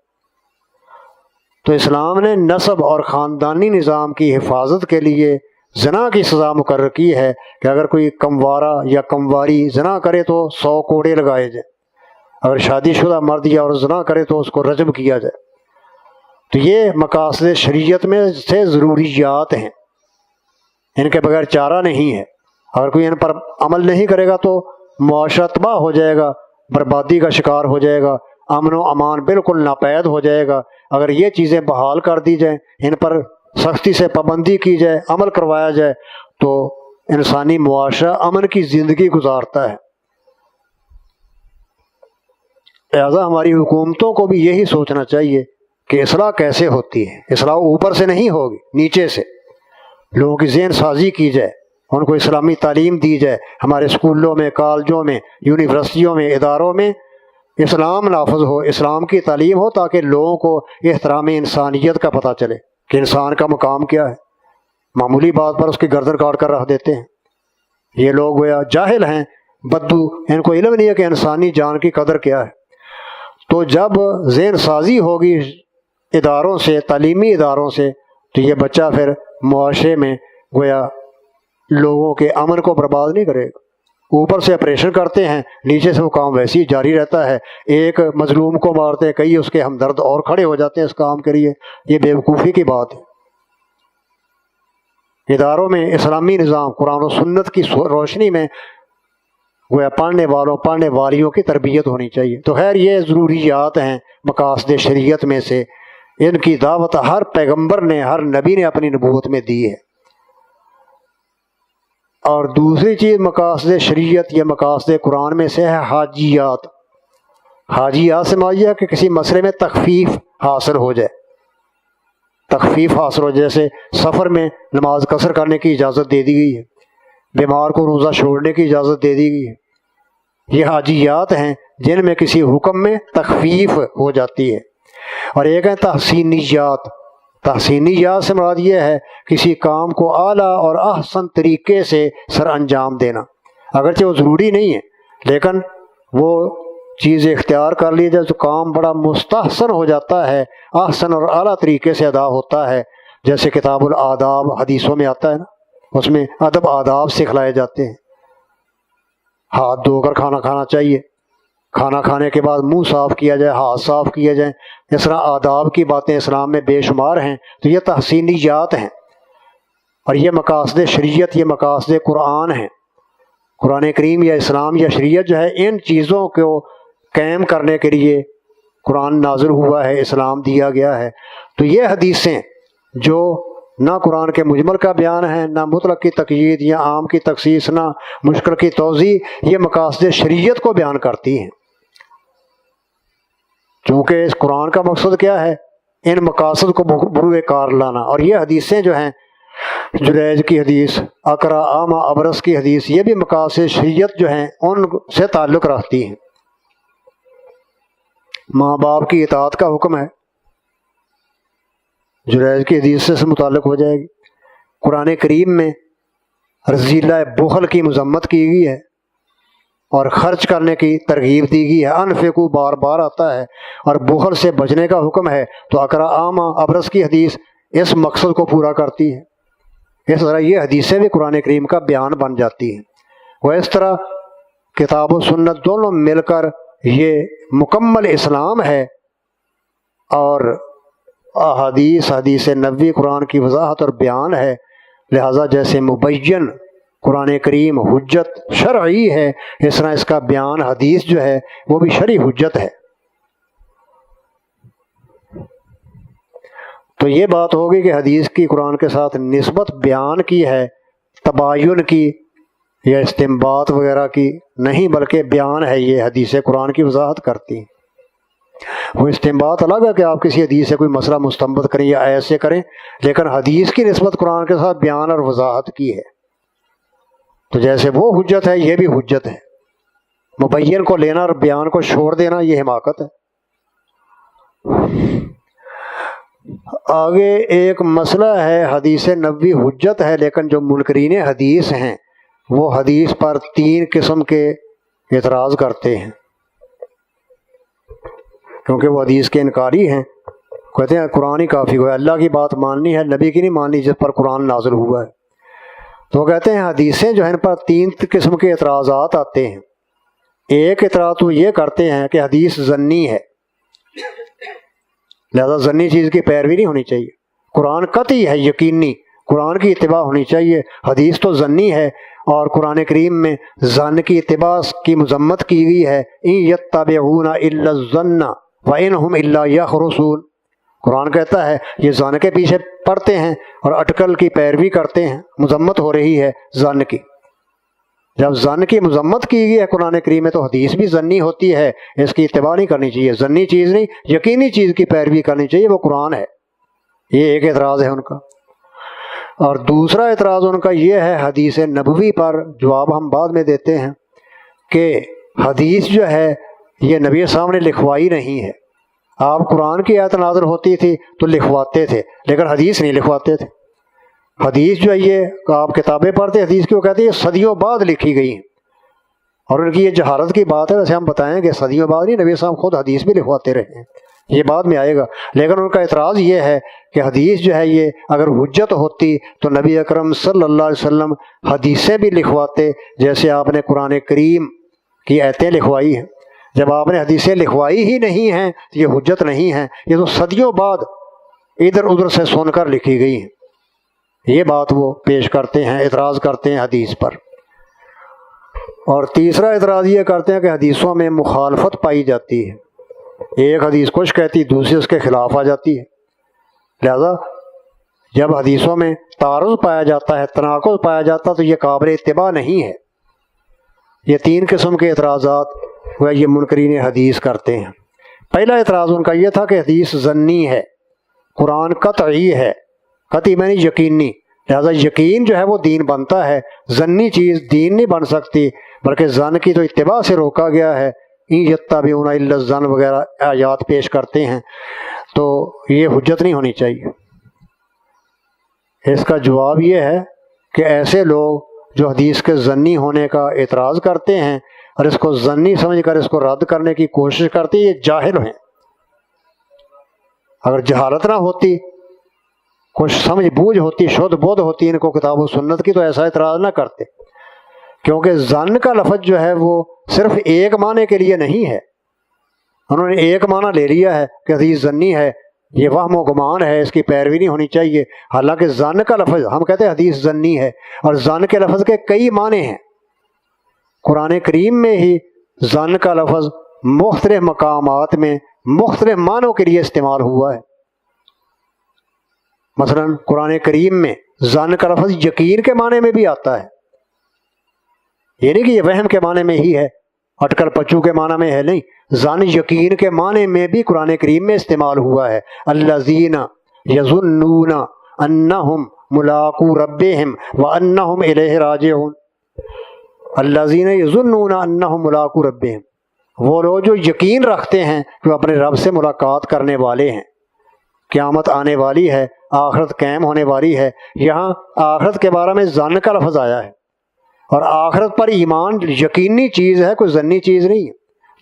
Speaker 2: تو اسلام نے نسب اور خاندانی نظام کی حفاظت کے لیے زنا کی سزا مقرر کی ہے کہ اگر کوئی کموارہ یا کمواری زنا کرے تو 100 کوڑے لگائے جائیں، اگر شادی شدہ مرد یا عورت زنا کرے تو اس کو رجم کیا جائے۔ تو یہ مقاصد شریعت میں سے ضروریات ہیں، ان کے بغیر چارہ نہیں ہے۔ اگر کوئی ان پر عمل نہیں کرے گا تو معاشرہ تباہ ہو جائے گا، بربادی کا شکار ہو جائے گا، امن و امان بالکل ناپید ہو جائے گا۔ اگر یہ چیزیں بحال کر دی جائیں، ان پر سختی سے پابندی کی جائے، عمل کروایا جائے، تو انسانی معاشرہ امن کی زندگی گزارتا ہے۔ لہٰذا ہماری حکومتوں کو بھی یہی سوچنا چاہیے کہ اصلاح کیسے ہوتی ہے۔ اصلاح اوپر سے نہیں ہوگی، نیچے سے لوگوں کی ذہن سازی کی جائے، ان کو اسلامی تعلیم دی جائے، ہمارے اسکولوں میں، کالجوں میں، یونیورسٹیوں میں، اداروں میں اسلام نافذ ہو، اسلام کی تعلیم ہو، تاکہ لوگوں کو احترام انسانیت کا پتہ چلے کہ انسان کا مقام کیا ہے۔ معمولی بات پر اس کی گردن کاٹ کر رکھ دیتے ہیں۔ یہ لوگ گویا جاہل ہیں، بدو، ان کو علم نہیں ہے کہ انسانی جان کی قدر کیا ہے۔ تو جب ذہن سازی ہوگی اداروں سے، تعلیمی اداروں سے، تو یہ بچہ پھر معاشرے میں گویا لوگوں کے امن کو برباد نہیں کرے گا۔ اوپر سے آپریشن کرتے ہیں، نیچے سے وہ کام ویسے ہی جاری رہتا ہے۔ ایک مظلوم کو مارتے ہیں، کئی اس کے ہمدرد اور کھڑے ہو جاتے ہیں اس کام کے لیے۔ یہ بیوقوفی کی بات ہے۔ اداروں میں اسلامی نظام قرآن و سنت کی روشنی میں گویا پڑھنے والیوں کی تربیت ہونی چاہیے۔ تو خیر یہ ضروریات ہیں مقاصد شریعت میں سے، ان کی دعوت ہر پیغمبر نے، ہر نبی نے اپنی نبوت میں دی ہے۔ اور دوسری چیز مقاصد شریعت یا مقاصد قرآن میں سے ہے حاجیات۔ حاجیات سے مراد ہے کہ کسی مسئلے میں تخفیف حاصل ہو جائے، تخفیف حاصل ہو، جیسے سفر میں نماز قصر کرنے کی اجازت دے دی گئی ہے، بیمار کو روزہ چھوڑنے کی اجازت دے دی گئی ہے۔ یہ حاجیات ہیں جن میں کسی حکم میں تخفیف ہو جاتی ہے۔ اور ایک ہے تحسینیات۔ تحسینیات سے مراد یہ ہے کسی کام کو اعلیٰ اور احسن طریقے سے سر انجام دینا، اگرچہ وہ ضروری نہیں ہے، لیکن وہ چیز اختیار کر لی جائے تو کام بڑا مستحسن ہو جاتا ہے، احسن اور اعلیٰ طریقے سے ادا ہوتا ہے۔ جیسے کتاب الآداب حدیثوں میں آتا ہے نا، اس میں ادب آداب سکھلائے جاتے ہیں۔ ہاتھ دھو کر کھانا کھانا چاہیے، کھانا کھانے کے بعد منہ صاف کیا جائے، ہاتھ صاف کیا جائیں، اس طرح آداب کی باتیں اسلام میں بے شمار ہیں۔ تو یہ تحسینیات ہیں، اور یہ مقاصد شریعت، یہ مقاصد قرآن ہیں۔ قرآن کریم یا اسلام یا شریعت جو ہے، ان چیزوں کو قائم کرنے کے لیے قرآن نازل ہوا ہے، اسلام دیا گیا ہے۔ تو یہ حدیثیں جو نہ قرآن کے مجمل کا بیان ہے، نہ مطلق کی تقیید یا عام کی تخصیص، نہ مشکل کی توضیح، یہ مقاصد شریعت کو بیان کرتی ہیں۔ چونکہ اس قرآن کا مقصد کیا ہے؟ ان مقاصد کو بروئے کار لانا۔ اور یہ حدیثیں جو ہیں، جریج کی حدیث، اقرا عامہ ابرس کی حدیث، یہ بھی مقاصد شریعت جو ہیں ان سے تعلق رکھتی ہیں۔ ماں باپ کی اطاعت کا حکم ہے، جریج کی حدیث سے متعلق ہو جائے گی۔ قرآن کریم میں رذیلہ بخل کی مذمت کی گئی ہے اور خرچ کرنے کی ترغیب دی گئی ہے۔ انفقوا بار بار آتا ہے، اور بخل سے بچنے کا حکم ہے۔ تو اقرا عامہ ابرس کی حدیث اس مقصد کو پورا کرتی ہے۔ اس طرح یہ حدیثیں بھی قرآن کریم کا بیان بن جاتی ہیں۔ وہ اس طرح کتاب و سنت دونوں مل کر یہ مکمل اسلام ہے، اور حدیث نبوی قرآن کی وضاحت اور بیان ہے۔ لہٰذا جیسے مبین قرآن کریم حجت شرعی ہے، اس طرح اس کا بیان حدیث جو ہے وہ بھی شرعی حجت ہے۔ تو یہ بات ہوگی کہ حدیث کی قرآن کے ساتھ نسبت بیان کی ہے، تباین کی یا استنباط وغیرہ کی نہیں، بلکہ بیان ہے۔ یہ حدیث قرآن کی وضاحت کرتی ہیں۔ وہ استنباط الگ ہے کہ آپ کسی حدیث سے کوئی مسئلہ مستنبط کریں یا ایسے کریں، لیکن حدیث کی نسبت قرآن کے ساتھ بیان اور وضاحت کی ہے۔ تو جیسے وہ حجت ہے، یہ بھی حجت ہے۔ مبین کو لینا اور بیان کو چھوڑ دینا یہ حماقت ہے۔ آگے ایک مسئلہ ہے، حدیث نبوی حجت ہے، لیکن جو منکرین حدیث ہیں وہ حدیث پر 3 قسم کے اعتراض کرتے ہیں، کیونکہ وہ حدیث کے انکاری ہیں۔ کہتے ہیں قرآن ہی کافی ہوا ہے، اللہ کی بات ماننی ہے، نبی کی نہیں ماننی جس پر قرآن نازل ہوا ہے۔ تو وہ کہتے ہیں حدیثیں جو ہیں ان پر 3 قسم کے اعتراضات آتے ہیں۔ ایک اعتراض تو یہ کرتے ہیں کہ حدیث ظنی ہے، لہذا ظنی چیز کی پیروی نہیں ہونی چاہیے، قرآن قطعی ہے، یقینی، قرآن کی اتباع ہونی چاہیے۔ حدیث تو ظنی ہے، اور قرآن کریم میں ظن کی اتباع کی مذمت کی گئی ہے، ان یتبعون الا الظن وان هم الا یخرصون۔ قرآن کہتا ہے یہ ظن کے پیچھے پڑتے ہیں اور اٹکل کی پیروی کرتے ہیں، مذمت ہو رہی ہے ظن کی۔ جب ظن کی مذمت کی گئی ہے قرآن کریم میں تو حدیث بھی ظنی ہوتی ہے، اس کی اتباع نہیں کرنی چاہیے، ظنی چیز نہیں یقینی چیز کی پیروی کرنی چاہیے، وہ قرآن ہے۔ یہ ایک اعتراض ہے ان کا۔ اور دوسرا اعتراض ان کا یہ ہے حدیث نبوی پر، جواب ہم بعد میں دیتے ہیں، کہ حدیث جو ہے یہ نبی صاحب نے لکھوائی نہیں ہے۔ آپ قرآن کی آیت نازل ہوتی تھی تو لکھواتے تھے، لیکن حدیث نہیں لکھواتے تھے۔ حدیث جو ہے یہ آپ کتابیں پڑھتے حدیث کی، وہ کہتے ہیں یہ صدیوں بعد لکھی گئی ہیں، اور ان کی یہ جہالت کی بات ہے۔ ویسے ہم بتائیں کہ صدیوں بعد نہیں، نبی صاحب خود حدیث بھی لکھواتے رہے ہیں، یہ بعد میں آئے گا۔ لیکن ان کا اعتراض یہ ہے کہ حدیث جو ہے یہ اگر حجت ہوتی تو نبی اکرم صلی اللہ علیہ وسلم حدیثیں بھی لکھواتے، جیسے آپ نے قرآن کریم کی آیتیں لکھوائی ہیں۔ جب آپ نے حدیثیں لکھوائی ہی نہیں ہیں تو یہ حجت نہیں ہیں، یہ تو صدیوں بعد ادھر ادھر سے سن کر لکھی گئی ہیں۔ یہ بات وہ پیش کرتے ہیں، اعتراض کرتے ہیں حدیث پر۔ اور تیسرا اعتراض یہ کرتے ہیں کہ حدیثوں میں مخالفت پائی جاتی ہے، ایک حدیث کچھ کہتی دوسری اس کے خلاف آ جاتی ہے، لہذا جب حدیثوں میں تعارض پایا جاتا ہے، تناقض پایا جاتا ہے تو یہ قابل اتباع نہیں ہے۔ یہ 3 قسم کے اعتراضات وہ یہ منکرین حدیث کرتے ہیں۔ پہلا اعتراض ان کا یہ تھا کہ حدیث ظنی ہے، قرآن قطعی ہے، قطعی معنی یقینی، لہذا یقین جو ہے وہ دین بنتا ہے، ظنی چیز دین نہیں بن سکتی، بلکہ ظن کی تو اتباع سے روکا گیا ہے۔ ان یتبعون الا الظن وغیرہ آیات پیش کرتے ہیں، تو یہ حجت نہیں ہونی چاہیے۔ اس کا جواب یہ ہے کہ ایسے لوگ جو حدیث کے ظنی ہونے کا اعتراض کرتے ہیں اور اس کو ظنی سمجھ کر اس کو رد کرنے کی کوشش کرتے ہیں، یہ جاہل ہیں۔ اگر جہالت نہ ہوتی، کچھ سمجھ بوجھ ہوتی، شدھ بودھ ہوتی ان کو کتاب و سنت کی، تو ایسا اعتراض نہ کرتے، کیونکہ ظن کا لفظ جو ہے وہ صرف ایک معنی کے لیے نہیں ہے۔ انہوں نے ایک معنی لے لیا ہے کہ حدیث ظنی ہے، یہ وہم و گمان ہے، اس کی پیروی نہیں ہونی چاہیے، حالانکہ ظن کا لفظ، ہم کہتے ہیں حدیث ظنی ہے، اور ظن کے لفظ کے کئی معنی ہیں۔ قرآن کریم میں ہی ظن کا لفظ مختلف مقامات میں مختلف معنوں کے لیے استعمال ہوا ہے۔ مثلا قرآن کریم میں ظن کا لفظ یقین کے معنی میں بھی آتا ہے، یہ نہیں کہ یہ وہم کے معنی میں ہی ہے، اٹکل پچو کے معنی میں ہے، نہیں، ظن یقین کے معنی میں بھی قرآن کریم میں استعمال ہوا ہے۔ الذین یظنون انہم ملاقو ربہم وانہم الیہ راجعون۔ الذین یظنون انہم ملاقو ربہم، وہ لوگ جو یقین رکھتے ہیں کہ وہ اپنے رب سے ملاقات کرنے والے ہیں، قیامت آنے والی ہے، آخرت قائم ہونے والی ہے۔ یہاں آخرت کے بارے میں ظن کا لفظ آیا ہے، اور آخرت پر ایمان یقینی چیز ہے، کوئی ظنی چیز نہیں ہے۔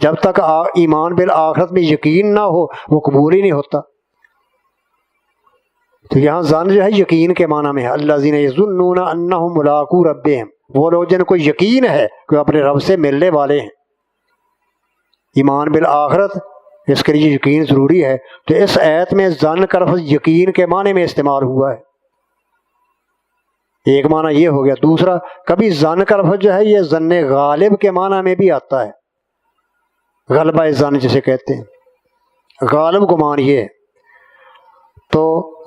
Speaker 2: جب تک ایمان بالآخرت میں یقین نہ ہو وہ قبول ہی نہیں ہوتا۔ تو یہاں ظن جو ہے یقین کے معنی میں ہے، الذین یظنون انہم ملاقو ربہم، وہ لوگ جن کو یقین ہے کہ وہ اپنے رب سے ملنے والے ہیں۔ ایمان بالآخرت، اس کے لیے یقین ضروری ہے، تو اس آیت میں ظن کا لفظ یقین کے معنی میں استعمال ہوا ہے۔ ایک معنی یہ ہو گیا۔ دوسرا، کبھی ظن کا لفظ جو ہے یہ ظن غالب کے معنی میں بھی آتا ہے، غلبہ ظن جسے کہتے ہیں، غالب گمان یہ ہے۔ تو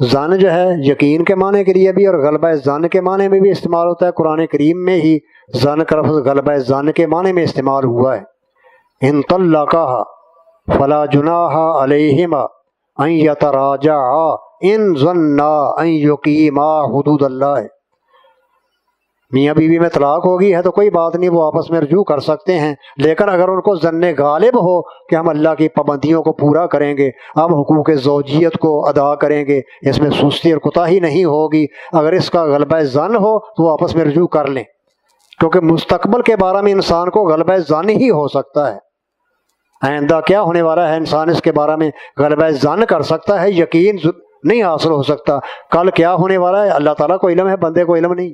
Speaker 2: ظن جو ہے یقین کے معنی کے لیے بھی اور غلبہ ظن کے معنی میں بھی استعمال ہوتا ہے۔ قرآن کریم میں ہی ظن کا لفظ غلبہ ظن کے معنی میں استعمال ہوا ہے۔ ان طلقها فلا جناح علیہما ان یتراجعا ان ظنا ان یقیما حدود اللہ۔ میاں بیوی میں طلاق ہوگی ہے تو کوئی بات نہیں، وہ آپس میں رجوع کر سکتے ہیں، لیکن اگر ان کو ظن غالب ہو کہ ہم اللہ کی پابندیوں کو پورا کریں گے، ہم حقوق زوجیت کو ادا کریں گے، اس میں سستی اور کوتاہی نہیں ہوگی، اگر اس کا غلبہ ظن ہو تو وہ آپس میں رجوع کر لیں، کیونکہ مستقبل کے بارے میں انسان کو غلبہ ظن ہی ہو سکتا ہے۔ آئندہ کیا ہونے والا ہے انسان اس کے بارے میں غلبہ ظن کر سکتا ہے، یقین نہیں حاصل ہو سکتا۔ کل کیا ہونے والا ہے اللہ تعالیٰ کو علم ہے، بندے کو علم نہیں۔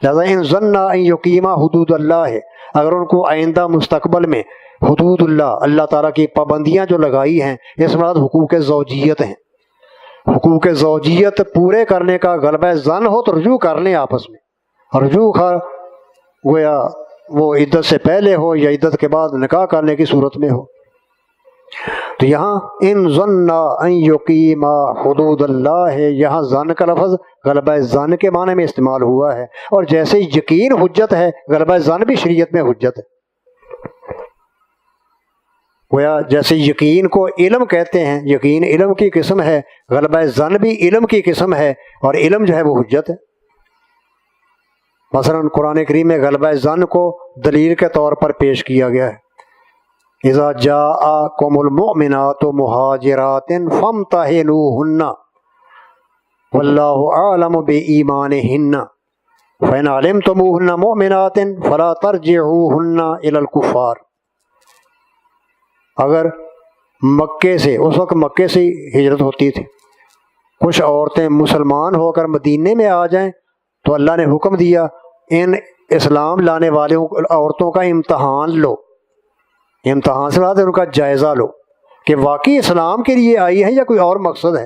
Speaker 2: لہٰذا ان ظن ان یقیما حدود اللہ ہے، اگر ان کو آئندہ مستقبل میں حدود اللہ تعالیٰ کی پابندیاں جو لگائی ہیں، اس مراد حقوق زوجیت ہیں، حقوق زوجیت پورے کرنے کا غلبہ ظن ہو تو رجوع کر لیں آپس میں۔ رجوع گویا وہ عدت سے پہلے ہو یا عدت کے بعد نکاح کرنے کی صورت میں ہو۔ تو یہاں ان ظن ان یقیما حدود اللہ ہے، یہاں ظن کا لفظ غلبہ ظن کے معنی میں استعمال ہوا ہے، اور جیسے یقین حجت ہے، غلبہ ظن بھی شریعت میں حجت ہے۔ گویا جیسے یقین کو علم کہتے ہیں، یقین علم کی قسم ہے، غلبہ ظن بھی علم کی قسم ہے، اور علم جو ہے وہ حجت ہے۔ مثلا قرآن کریم میں غلبہ ظن کو دلیل کے طور پر پیش کیا گیا ہے، اذا جاءکم المؤمنات مہاجرات فامتحنوہن واللہ اعلم بایمانہن فإن علمتموہن مؤمنات فلا ترجعوہن الی الکفار۔ اگر مکے سے، اس وقت مکے سے ہجرت ہوتی تھی، کچھ عورتیں مسلمان ہو کر مدینے میں آ جائیں تو اللہ نے حکم دیا ان اسلام لانے والوں عورتوں کا امتحان لو، امتحان سے بعد ان کا جائزہ لو کہ واقعی اسلام کے لیے آئی ہے یا کوئی اور مقصد ہے،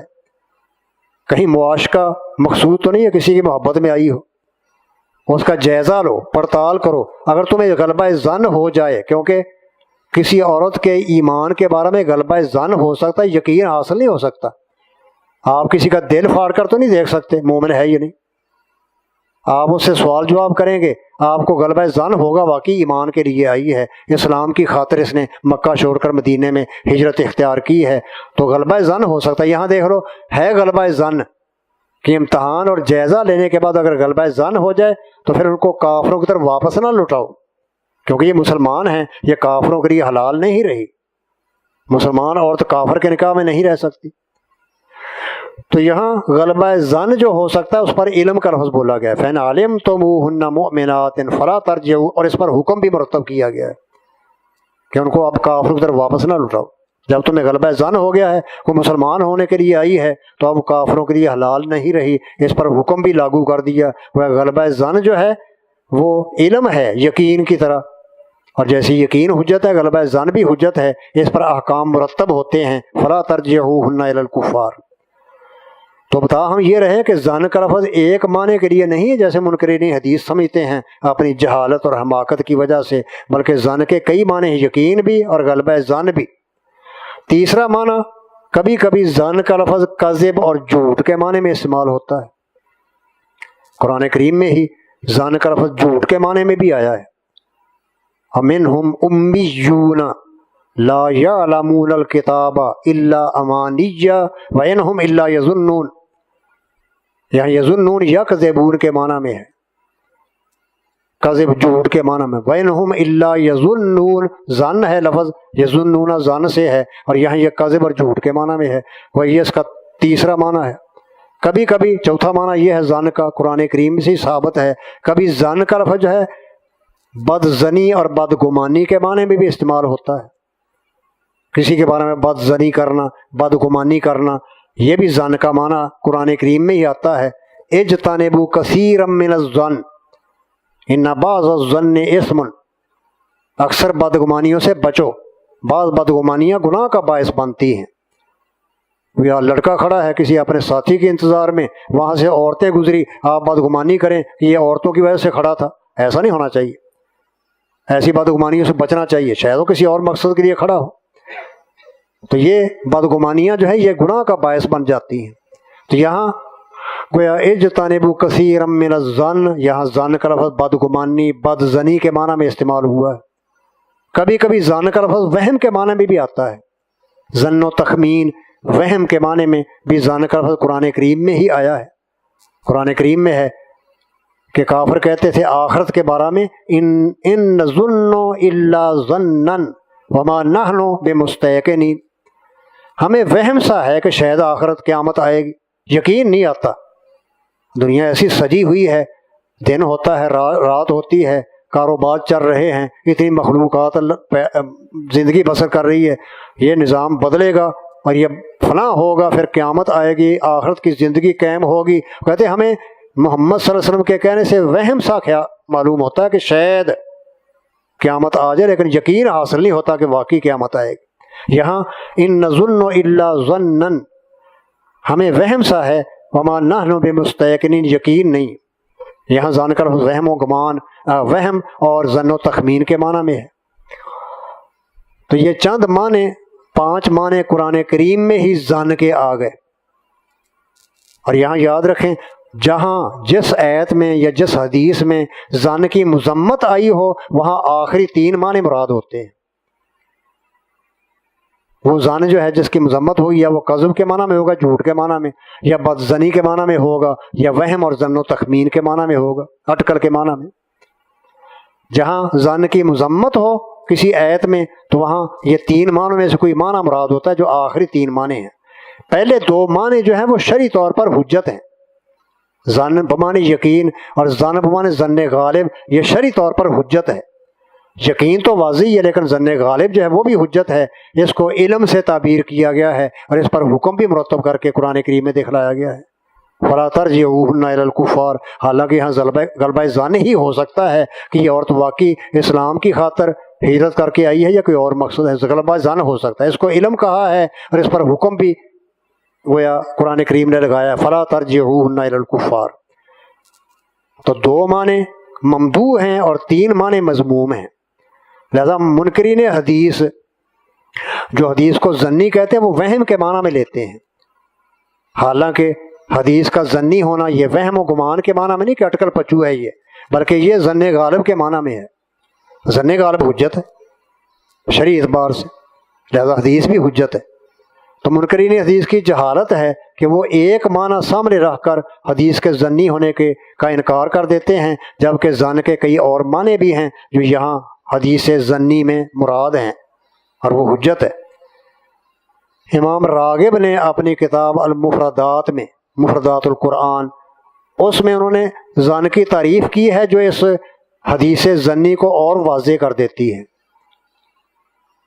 Speaker 2: کہیں معاش کا مقصود تو نہیں ہے، کسی کی محبت میں آئی ہو، اس کا جائزہ لو، پڑتال کرو۔ اگر تمہیں غلبہ ظن ہو جائے، کیونکہ کسی عورت کے ایمان کے بارے میں غلبہ ظن ہو سکتا ہے، یقین حاصل نہیں ہو سکتا۔ آپ کسی کا دل پھاڑ کر تو نہیں دیکھ سکتے مومن ہے یا نہیں، آپ اس سے سوال جواب کریں گے، آپ کو غلبہ ظن ہوگا واقعی ایمان کے لیے آئی ہے، اسلام کی خاطر اس نے مکہ چھوڑ کر مدینے میں ہجرت اختیار کی ہے، تو غلبہ ظن ہو سکتا ہے۔ یہاں دیکھ لو ہے غلبہ ظن کہ امتحان اور جائزہ لینے کے بعد اگر غلبہ ظن ہو جائے تو پھر ان کو کافروں کی طرف واپس نہ لٹاؤ، کیونکہ یہ مسلمان ہیں، یہ کافروں کے لیے حلال نہیں رہی، مسلمان عورت کافر کے نکاح میں نہیں رہ سکتی۔ تو یہاں غلبہ ظن جو ہو سکتا ہے اس پر علم کا لفظ بولا گیا ہے، فَإِنْ عَلِمْتُمُوهُنَّ مُؤْمِنَاتٍ فَلَا تَرْجِعُوا، اور اس پر حکم بھی مرتب کیا گیا ہے کہ ان کو اب کافروں کی طرف واپس نہ لٹاؤ۔ جب تمہیں غلبہ ظن ہو گیا ہے وہ مسلمان ہونے کے لیے آئی ہے تو اب کافروں کے لیے حلال نہیں رہی، اس پر حکم بھی لاگو کر دیا۔ وہ غلبہ ظن جو ہے وہ علم ہے یقین کی طرح، اور جیسے یقین حجت ہے غلبہ ظن بھی حجت ہے، اس پر احکام مرتب ہوتے ہیں۔ فَلَا تَرْجِعُوهُنَّ إِلَى الْكُفَّارِ۔ تو بتا ہم یہ رہے کہ ظن کا لفظ ایک معنی کے لیے نہیں ہے جیسے منکرین حدیث سمجھتے ہیں اپنی جہالت اور حماقت کی وجہ سے، بلکہ ظن کے کئی معنی ہیں، یقین بھی اور غلبہ ظن بھی۔ تیسرا معنی کبھی کبھی ظن کا لفظ کذب اور جھوٹ کے معنی میں استعمال ہوتا ہے، قرآن کریم میں ہی ظن کا لفظ جھوٹ کے معنی میں بھی آیا ہے، وَمِنْهُمْ أُمِّيُّونَ لَا يَعْلَمُونَ الْكِتَابَ إِلَّا أَمَانِيَّ وَإِنْ هُمْ إِلَّا يَظُنُّونَ، یہاں یظنون یکذبون کے معنی میں ہے، کذب جھوٹ کے معنی میں، وَإِنْهُمْ إِلَّا يَظُنُّونَ، ظن ہے لفظ، یظنون ظن سے ہے، اور یہاں یہ کذب اور جھوٹ کے معنی میں ہے، وہی اس کا تیسرا معنی ہے۔ کبھی کبھی چوتھا معنی یہ ہے ظن کا، قرآن کریم سے ہی ثابت ہے، کبھی ظن کا لفظ جو ہے بد زنی اور بد گمانی کے معنی میں بھی استعمال ہوتا ہے، کسی کے بارے میں بد زنی کرنا، بد گمانی کرنا، یہ بھی ظن کا معنی قرآن کریم میں ہی آتا ہے۔ اجتنبوا کثیرا من الظن ان بعض الظن اثم، اکثر بدگمانیوں سے بچو، بعض بدگمانیاں گناہ کا باعث بنتی ہیں۔ یا لڑکا کھڑا ہے کسی اپنے ساتھی کے انتظار میں، وہاں سے عورتیں گزری، آپ بدگمانی کریں کہ یہ عورتوں کی وجہ سے کھڑا تھا، ایسا نہیں ہونا چاہیے، ایسی بدگمانیوں سے بچنا چاہیے، شاید وہ کسی اور مقصد کے لیے کھڑا ہو، تو یہ بدگمانیاں جو ہے یہ گناہ کا باعث بن جاتی ہیں۔ تو یہاں گویا اجتنبوا کثیرا من الظن، یہاں ظن کا لفظ بدگمانی بد زنی کے معنی میں استعمال ہوا ہے۔ کبھی کبھی ظن کا لفظ وہم کے معنی میں بھی آتا ہے، ظن و تخمین، وہم کے معنی میں بھی ظن کا لفظ قرآن کریم میں ہی آیا ہے۔ قرآن کریم میں ہے کہ کافر کہتے تھے آخرت کے بارے میں ان نظن الا ظنا وما نحن بمستيقنين، ہمیں وہم سا ہے کہ شاید آخرت قیامت آئے گی، یقین نہیں آتا۔ دنیا ایسی سجی ہوئی ہے، دن ہوتا ہے، رات ہوتی ہے، کاروبار چل رہے ہیں، اتنی مخلوقات زندگی بسر کر رہی ہے، یہ نظام بدلے گا اور یہ فلاں ہوگا، پھر قیامت آئے گی، آخرت کی زندگی قائم ہوگی۔ کہتے ہمیں محمد صلی اللہ علیہ وسلم کے کہنے سے وہم سا خیال معلوم ہوتا ہے کہ شاید قیامت آ جائے، لیکن یقین حاصل نہیں ہوتا کہ واقعی قیامت آئے گی۔ یہاں ان نظن الا ظنا، ہمیں وہم سا ہے، وما نحن بمستيقنين، یقین نہیں۔ یہاں ظن کر وہم و گمان، وہم اور ظن و تخمین کے معنی میں ہے۔ تو یہ چند معنی، 5 معنی قرآن کریم میں ہی ظن کے آ گئے۔ اور یہاں یاد رکھیں، جہاں جس آیت میں یا جس حدیث میں ظن کی مذمت آئی ہو، وہاں آخری 3 معنی مراد ہوتے ہیں۔ وہ ظن جو ہے جس کی مذمت ہوگی، یا وہ کذب کے معنی میں ہوگا، جھوٹ کے معنی میں، یا بدظنی کے معنی میں ہوگا، یا وہم اور ظن و تخمین کے معنی میں ہوگا، اٹکل کے معنی میں۔ جہاں ظن کی مذمت ہو کسی آیت میں، تو وہاں یہ 3 معنوں میں سے کوئی معنی مراد ہوتا ہے، جو آخری 3 معنی ہیں۔ پہلے 2 معنی جو ہیں وہ شرعی طور پر حجت ہیں، ظن بمعنی یقین اور ظن بمعنی ظن غالب، یہ شرعی طور پر حجت ہے۔ یقین تو واضح ہے، لیکن ظن غالب جو ہے وہ بھی حجت ہے، اس کو علم سے تعبیر کیا گیا ہے، اور اس پر حکم بھی مرتب کر کے قرآن کریم میں دکھلایا گیا ہے۔ فلا ترجعوهن الى الكفار، حالانکہ یہاں غلبہ ظن ہی ہو سکتا ہے کہ یہ عورت واقعی اسلام کی خاطر ہجرت کر کے آئی ہے یا کوئی اور مقصد ہے، غلبہ ظن ہو سکتا ہے۔ اس کو علم کہا ہے اور اس پر حکم بھی گویا قرآن کریم نے لگایا، فلا ترجعوهن الى الكفار۔ تو 2 معنی ممدوح ہیں اور 3 معنی مذموم ہیں۔ لہذا منکرین حدیث جو حدیث کو ظنی کہتے ہیں، وہ وہم کے معنی میں لیتے ہیں، حالانکہ حدیث کا ظنی ہونا یہ وہم و گمان کے معنی میں نہیں کہ اٹکل پچو ہے یہ، بلکہ یہ ظن غالب کے معنی میں ہے۔ ظن غالب حجت ہے شرعی اعتبار سے، لہذا حدیث بھی حجت ہے۔ تو منکرین حدیث کی جہالت ہے کہ وہ ایک معنی سامنے رکھ کر حدیث کے ظنی ہونے کا انکار کر دیتے ہیں، جبکہ ظن کے کئی اور معنی بھی ہیں جو یہاں حدیث ظنی میں مراد ہیں، اور وہ حجت ہے۔ امام راغب نے اپنی کتاب المفردات میں، مفردات القرآن، اس میں انہوں نے ظن کی تعریف کی ہے جو اس حدیث ظنی کو اور واضح کر دیتی ہے۔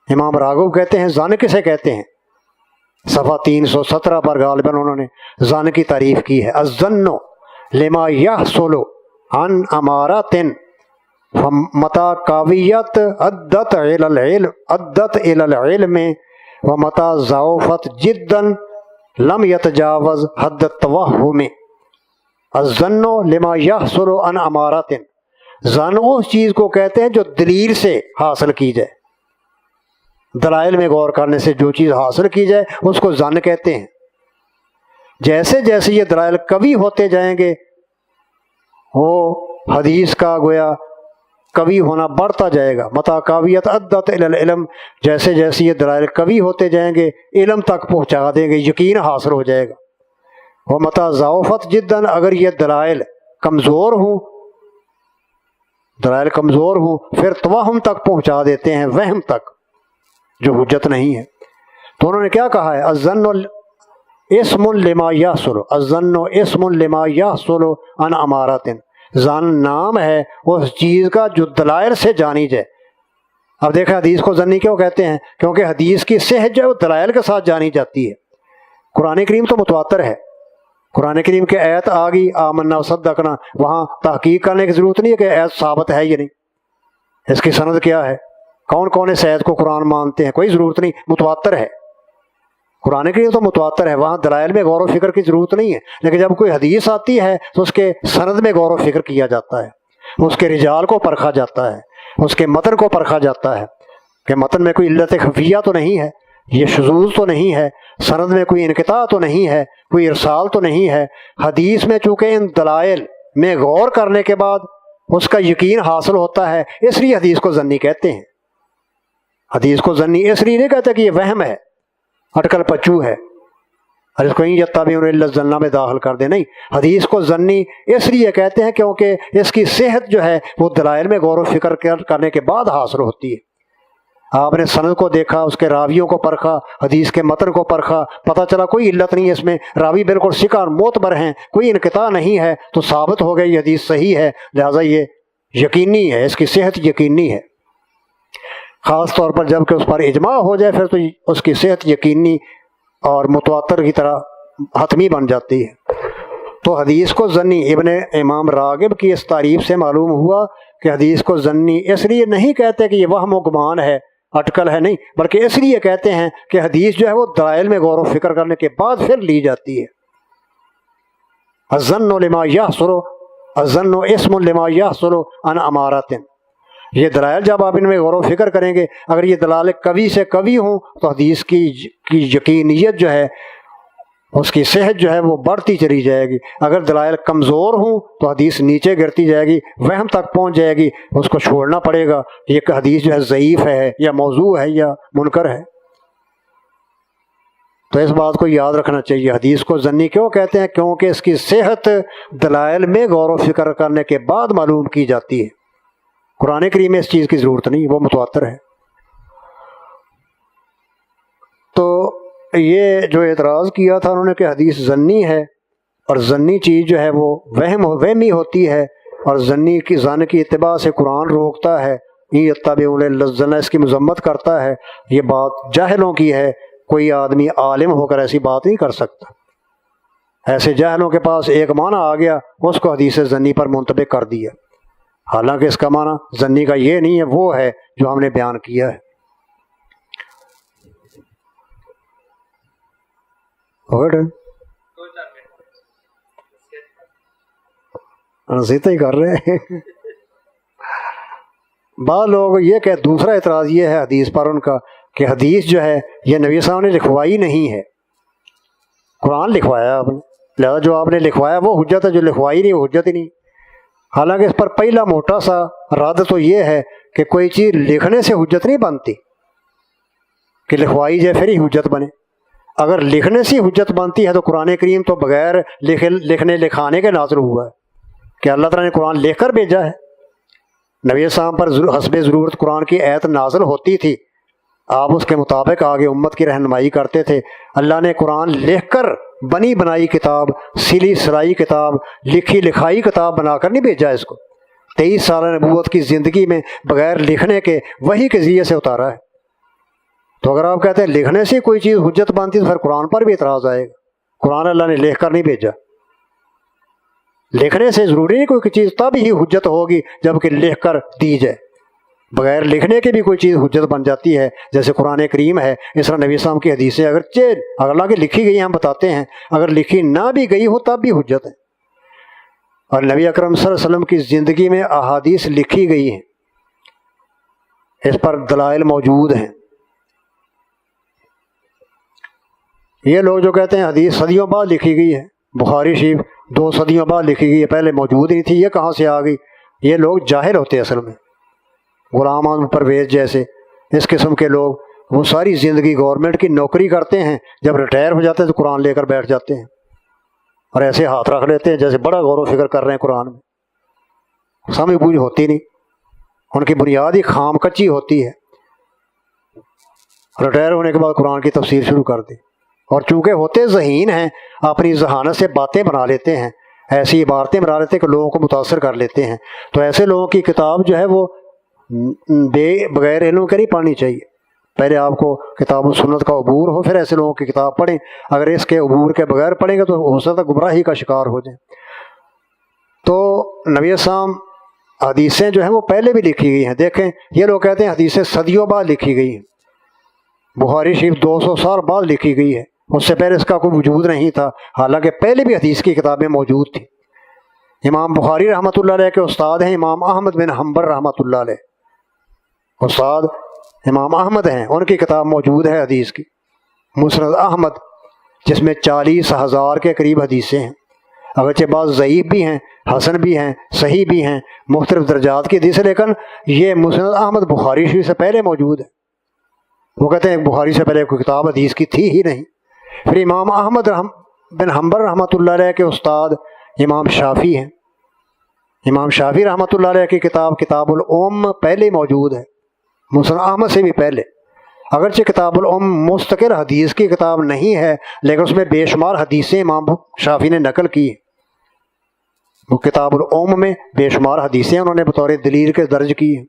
Speaker 2: امام راغب کہتے ہیں ظن کسے کہتے ہیں، صفحہ 317 پر غالباً انہوں نے ظن کی تعریف کی ہے، الظن لما یحصل عن امارات متا کاویت عدت الى العلم ومتا ضعفت جدا لم يتجاوز حد التوہم۔ الظن لما یحصل عن امارات، ظن اس چیز کو کہتے ہیں جو دلیل سے حاصل کی جائے، دلائل میں غور کرنے سے جو چیز حاصل کی جائے اس کو ظن کہتے ہیں۔ جیسے جیسے یہ دلائل قوی ہوتے جائیں گے، وہ حدیث کا گویا قوی ہونا بڑھتا جائے گا۔ متا قاویت عدت الی العلم، جیسے جیسے یہ دلائل قوی ہوتے جائیں گے، علم تک پہنچا دیں گے، یقین حاصل ہو جائے گا۔ وہ متا ضعفت جداً، اگر یہ دلائل کمزور ہوں، دلائل کمزور ہوں، پھر توہم تک پہنچا دیتے ہیں، وہم تک جو حجت نہیں ہے۔ تو انہوں نے کیا کہا ہے، الظن اسم لما یحصل، الظن اسم لما یحصل عن امارات، ظن نام ہے اس چیز کا جو دلائل سے جانی جائے۔ اب دیکھیں حدیث کو ظنی کیوں کہتے ہیں، کیونکہ حدیث کی صحت جو ہے وہ دلائل کے ساتھ جانی جاتی ہے۔ قرآن کریم تو متواتر ہے، قرآن کریم کی آیت آ گئی آمنا وصدقنا، وہاں تحقیق کرنے کی ضرورت نہیں ہے کہ آیت ثابت ہے یا نہیں، اس کی سند کیا ہے، کون کون اس آیت کو قرآن مانتے ہیں، کوئی ضرورت نہیں، متواتر ہے۔ قرآن کریم تو متواتر ہے، وہاں دلائل میں غور و فکر کی ضرورت نہیں ہے، لیکن جب کوئی حدیث آتی ہے تو اس کے سند میں غور و فکر کیا جاتا ہے، اس کے رجال کو پرکھا جاتا ہے، اس کے متن کو پرکھا جاتا ہے کہ متن میں کوئی علت خفیہ تو نہیں ہے، یہ شذوذ تو نہیں ہے، سند میں کوئی انقطاع تو نہیں ہے، کوئی ارسال تو نہیں ہے۔ حدیث میں چونکہ ان دلائل میں غور کرنے کے بعد اس کا یقین حاصل ہوتا ہے، اس لیے حدیث کو ظنی کہتے ہیں۔ حدیث کو ظنی اس لیے نہیں کہتے کہ یہ وہم ہے، اٹکل پچو ہے۔ اور اس کو یتبعون الا الظن میں داخل کر دیں، نہیں، حدیث کو ظنی اس لیے کہتے ہیں کیونکہ اس کی صحت جو ہے وہ دلائل میں غور و فکر کرنے کے بعد حاصل ہوتی ہے۔ آپ نے سند کو دیکھا، اس کے راویوں کو پرکھا، حدیث کے متن کو پرکھا، پتہ چلا کوئی علت نہیں ہے اس میں، راوی بالکل ثقہ اور معتبر ہیں، کوئی انقطاع نہیں ہے، تو ثابت ہو گئی یہ حدیث صحیح ہے، لہٰذا یہ یقینی ہے، اس کی صحت یقینی ہے۔ خاص طور پر جب کہ اس پر اجماع ہو جائے پھر تو اس کی صحت یقینی اور متواتر کی طرح حتمی بن جاتی ہے۔ تو حدیث کو ظنی، ابن امام راغب کی اس تعریف سے معلوم ہوا کہ حدیث کو ظنی اس لیے نہیں کہتے کہ یہ وہم و گمان ہے، اٹکل ہے، نہیں، بلکہ اس لیے کہتے ہیں کہ حدیث جو ہے وہ دلائل میں غور و فکر کرنے کے بعد پھر لی جاتی ہے۔ الظن لما یحصل، الظن اسم لما یحصل عن امارات، یہ دلائل جب آپ ان میں غور و فکر کریں گے، اگر یہ دلائل قوی سے قوی ہوں تو حدیث کی یقینیت جو ہے، اس کی صحت جو ہے وہ بڑھتی چلی جائے گی۔ اگر دلائل کمزور ہوں تو حدیث نیچے گرتی جائے گی، وہم تک پہنچ جائے گی، اس کو چھوڑنا پڑے گا، یہ حدیث جو ہے ضعیف ہے یا موضوع ہے یا منکر ہے۔ تو اس بات کو یاد رکھنا چاہیے۔ حدیث کو ظنی کیوں کہتے ہیں؟ کیونکہ اس کی صحت دلائل میں غور و فکر کرنے کے بعد معلوم کی جاتی ہے۔ قرآن کریم میں اس چیز کی ضرورت نہیں، وہ متواتر ہے۔ تو یہ جو اعتراض کیا تھا انہوں نے کہ حدیث ظنی ہے، اور ظنی چیز جو ہے وہ وہمی ہوتی ہے، اور ظنی کی ظن کی اتباع سے قرآن روکتا ہے، یتبعون الا الظن، اس کی مذمت کرتا ہے۔ یہ بات جاہلوں کی ہے، کوئی آدمی عالم ہو کر ایسی بات نہیں کر سکتا۔ ایسے جاہلوں کے پاس ایک معنی آ گیا، اس کو حدیث ظنی پر منطبق کر دیا، حالانکہ اس کا معنی ظنی کا یہ نہیں ہے، وہ ہے جو ہم نے بیان کیا ہے۔ نصیحتیں ہی کر رہے ہیں۔ بعض لوگ یہ کہ دوسرا اعتراض یہ ہے حدیث پر ان کا کہ حدیث جو ہے یہ نبی صاحب نے لکھوائی نہیں ہے، قرآن لکھوایا آپ نے، لہٰذا جو آپ نے لکھوایا وہ حجت ہے، جو لکھوائی نہیں وہ حجت ہی نہیں۔ حالانکہ اس پر پہلا موٹا سا رد تو یہ ہے کہ کوئی چیز لکھنے سے حجت نہیں بنتی کہ لکھوائی جائے پھر ہی حجت بنے۔ اگر لکھنے سے حجت بنتی ہے تو قرآن کریم تو بغیر لکھنے لکھانے کے نازل ہوا ہے کہ اللہ تعالیٰ نے قرآن لکھ کر بھیجا ہے۔ نبی صاحب پر حسب ضرورت قرآن کی آیت نازل ہوتی تھی، آپ اس کے مطابق آگے امت کی رہنمائی کرتے تھے۔ اللہ نے قرآن لکھ کر بنی بنائی کتاب، سلی سلائی کتاب، لکھی لکھائی کتاب بنا کر نہیں بھیجا اس کو۔ 23 سال نبوت کی زندگی میں بغیر لکھنے کے وحی کے ذریعے سے اتارا ہے۔ تو اگر آپ کہتے ہیں لکھنے سے کوئی چیز حجت بنتی تو پھر قرآن پر بھی اعتراض آئے گا۔ قرآن اللہ نے لکھ کر نہیں بھیجا، لکھنے سے ضروری نہیں کوئی چیز تب ہی حجت ہوگی جب کہ لکھ کر دی جائے، بغیر لکھنے کے بھی کوئی چیز حجت بن جاتی ہے، جیسے قرآن کریم ہے، اس طرح نبی صاحب کی حدیثیں اگر اللہ کی لکھی گئی ہیں ہم بتاتے ہیں، اگر لکھی نہ بھی گئی ہو تب بھی حجت ہے۔ اور نبی اکرم صلی اللہ علیہ وسلم کی زندگی میں احادیث لکھی گئی ہیں، اس پر دلائل موجود ہیں۔ یہ لوگ جو کہتے ہیں حدیث صدیوں بعد لکھی گئی ہے، بخاری شریف 2 صدیوں بعد لکھی گئی ہے، پہلے موجود نہیں تھی، یہ کہاں سے آ گئی؟ یہ لوگ جاہل ہوتے ہیں اصل میں، غلام احمد پرویز جیسے اس قسم کے لوگ، وہ ساری زندگی گورنمنٹ کی نوکری کرتے ہیں، جب ریٹائر ہو جاتے ہیں تو قرآن لے کر بیٹھ جاتے ہیں اور ایسے ہاتھ رکھ لیتے ہیں جیسے بڑا غور و فکر کر رہے ہیں قرآن میں، سمجھ بوجھ ہوتی نہیں، ان کی بنیاد ہی خام کچی ہوتی ہے۔ ریٹائر ہونے کے بعد قرآن کی تفسیر شروع کر دی، اور چونکہ ہوتے ذہین ہیں اپنی ذہانت سے باتیں بنا لیتے ہیں، ایسی عبارتیں بنا لیتے ہیں کہ لوگوں کو متاثر کر لیتے ہیں۔ تو ایسے لوگوں کی کتاب جو ہے وہ بغیر علم کے نہیں پڑھنی چاہیے، پہلے آپ کو کتاب و سنت کا عبور ہو، پھر ایسے لوگوں کی کتاب پڑھیں۔ اگر اس کے عبور کے بغیر پڑھیں گے تو ہو سکتا ہے گمراہی کا شکار ہو جائیں۔ تو نبی اسلام حدیثیں جو ہیں وہ پہلے بھی لکھی گئی ہیں، دیکھیں یہ لوگ کہتے ہیں حدیثیں صدیوں بعد لکھی گئی ہیں، بخاری شریف 200 سال بعد لکھی گئی ہے، اس سے پہلے اس کا کوئی وجود نہیں تھا، حالانکہ پہلے بھی حدیث کی کتابیں موجود تھیں۔ امام بخاری رحمۃ اللہ علیہ کے استاد ہیں امام احمد بن حنبل رحمۃ اللہ علیہ، استاد امام احمد ہیں، ان کی کتاب موجود ہے حدیث کی، مسند احمد، جس میں 40,000 کے قریب حدیثیں ہیں، اگرچہ بعض ضعیف بھی ہیں، حسن بھی ہیں، صحیح بھی ہیں، مختلف درجات کی حدیثیں، لیکن یہ مسند احمد بخاری شریف سے پہلے موجود ہے۔ وہ کہتے ہیں بخاری سے پہلے کوئی کتاب حدیث کی تھی ہی نہیں، پھر امام احمد بن حنبل رحمۃ اللہ علیہ کے استاد امام شافعی ہیں. امام شافعی رحمۃ اللہ علیہ کی کتاب الام پہلے موجود ہے، مسند احمد سے بھی پہلے. اگرچہ کتاب الام مستقل حدیث کی کتاب نہیں ہے، لیکن اس میں بے شمار حدیثیں امام شافعی نے نقل کی. وہ کتاب الام میں بے شمار حدیثیں انہوں نے بطور دلیل کے درج کی ہیں.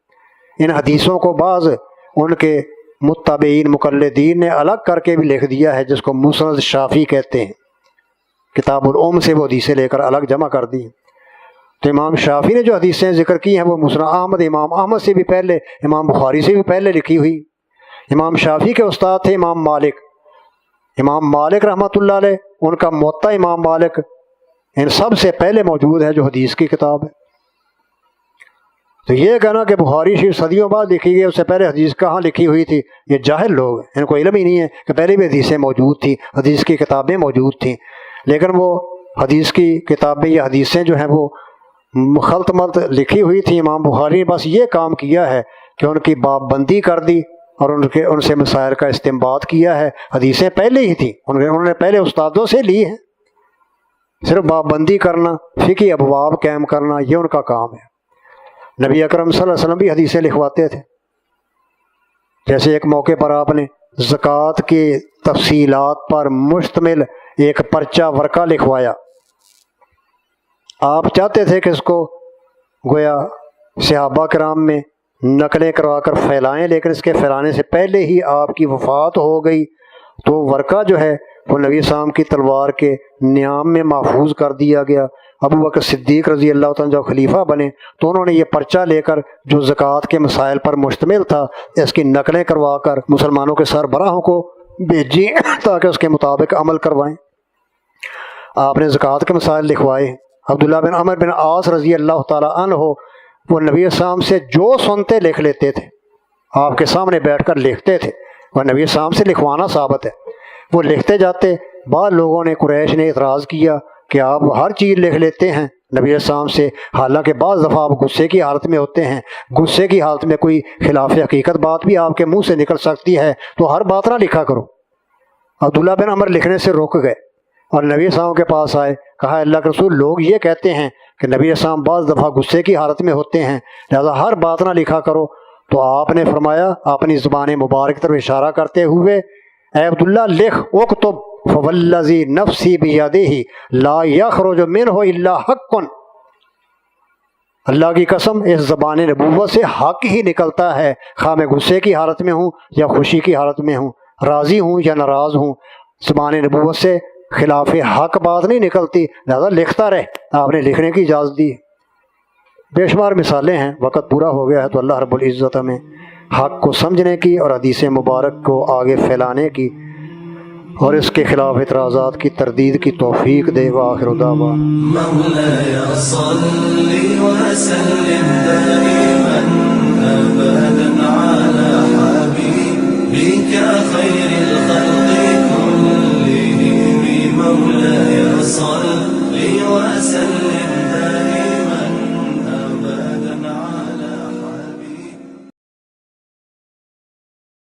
Speaker 2: ان حدیثوں کو بعض ان کے متبعین مقلدین نے الگ کر کے بھی لکھ دیا ہے، جس کو مسند شافعی کہتے ہیں. کتاب الام سے وہ حدیثیں لے کر الگ جمع کر دی. تو امام شافعی نے جو حدیثیں ذکر کی ہیں وہ مسند احمد، امام احمد سے بھی پہلے، امام بخاری سے بھی پہلے لکھی ہوئی. امام شافعی کے استاد تھے امام مالک. امام مالک رحمۃ اللہ علیہ، ان کا موطا امام مالک ان سب سے پہلے موجود ہے جو حدیث کی کتاب ہے. تو یہ کہنا کہ بخاری شریف صدیوں بعد لکھی گئی، اس سے پہلے حدیث کہاں لکھی ہوئی تھی، یہ جاہل لوگ ہیں، ان کو علم ہی نہیں ہے کہ پہلے بھی حدیثیں موجود تھیں، حدیث کی کتابیں موجود تھیں. لیکن وہ حدیث کی کتابیں یا حدیثیں جو ہیں وہ خلط ملط لکھی ہوئی تھیں. امام بخاری نے بس یہ کام کیا ہے کہ ان کی باب بندی کر دی اور ان سے مسائل کا استنباط کیا ہے. حدیثیں پہلے ہی تھیں، انہوں نے پہلے استادوں سے لی ہیں. صرف باب بندی کرنا، فقہی ابواب قائم کرنا، یہ ان کا کام ہے. نبی اکرم صلی اللہ علیہ وسلم بھی حدیثیں لکھواتے تھے. جیسے ایک موقع پر آپ نے زکوٰۃ کی تفصیلات پر مشتمل ایک پرچہ ورقہ لکھوایا. آپ چاہتے تھے کہ اس کو گویا صحابہ کرام میں نقلیں کروا کر پھیلائیں، لیکن اس کے پھیلانے سے پہلے ہی آپ کی وفات ہو گئی. تو ورقہ جو ہے وہ نبی السلام کی تلوار کے نیام میں محفوظ کر دیا گیا. ابو بکر صدیق رضی اللہ تعالیٰ جب خلیفہ بنے تو انہوں نے یہ پرچہ لے کر جو زکوٰۃ کے مسائل پر مشتمل تھا اس کی نقلیں کروا کر مسلمانوں کے سربراہوں کو بھیجی تاکہ اس کے مطابق عمل کروائیں. آپ نے زکوٰۃ کے مسائل لکھوائے. عبداللہ بن عمر بن عاص رضی اللہ تعالیٰ عنہ وہ نبی السلام سے جو سنتے لکھ لیتے تھے، آپ کے سامنے بیٹھ کر لکھتے تھے. اور نبی السلام سے لکھوانا ثابت ہے، وہ لکھتے جاتے. بعض لوگوں نے قریش نے اعتراض کیا کہ آپ ہر چیز لکھ لیتے ہیں نبی السلام سے، حالانکہ بعض دفعہ آپ غصے کی حالت میں ہوتے ہیں، غصے کی حالت میں کوئی خلاف حقیقت بات بھی آپ کے منہ سے نکل سکتی ہے، تو ہر بات نہ لکھا کرو. عبداللہ بن عمر لکھنے سے رک گئے اور نبی السلام کے پاس آئے. کہا اللہ کے رسول، لوگ یہ کہتے ہیں کہ نبی السلام بعض دفعہ غصے کی حالت میں ہوتے ہیں، لہذا ہر بات نہ لکھا کرو. تو آپ نے فرمایا اپنی زبان مبارک طرف اشارہ کرتے ہوئے، اے عبداللہ لکھ، اکتب فوالذی نفسی بیدہ لا یخرج منہ الا حق. اللہ کی قسم اس زبان نبوت سے حق ہی نکلتا ہے، خواہ میں غصے کی حالت میں ہوں یا خوشی کی حالت میں ہوں، راضی ہوں یا ناراض ہوں، زبان نبوت سے خلاف حق بات نہیں نکلتی، لہذا لکھتا رہے. آپ نے لکھنے کی اجازت دی. بے شمار مثالیں ہیں. وقت پورا ہو گیا ہے تو اللہ رب العزت ہمیں حق کو سمجھنے کی اور حدیث مبارک کو آگے پھیلانے کی اور اس کے خلاف اعتراضات کی تردید کی توفیق دے. وآخر دعوانا
Speaker 1: مولاي صل وسلم دائما أبدا على حبيبك خير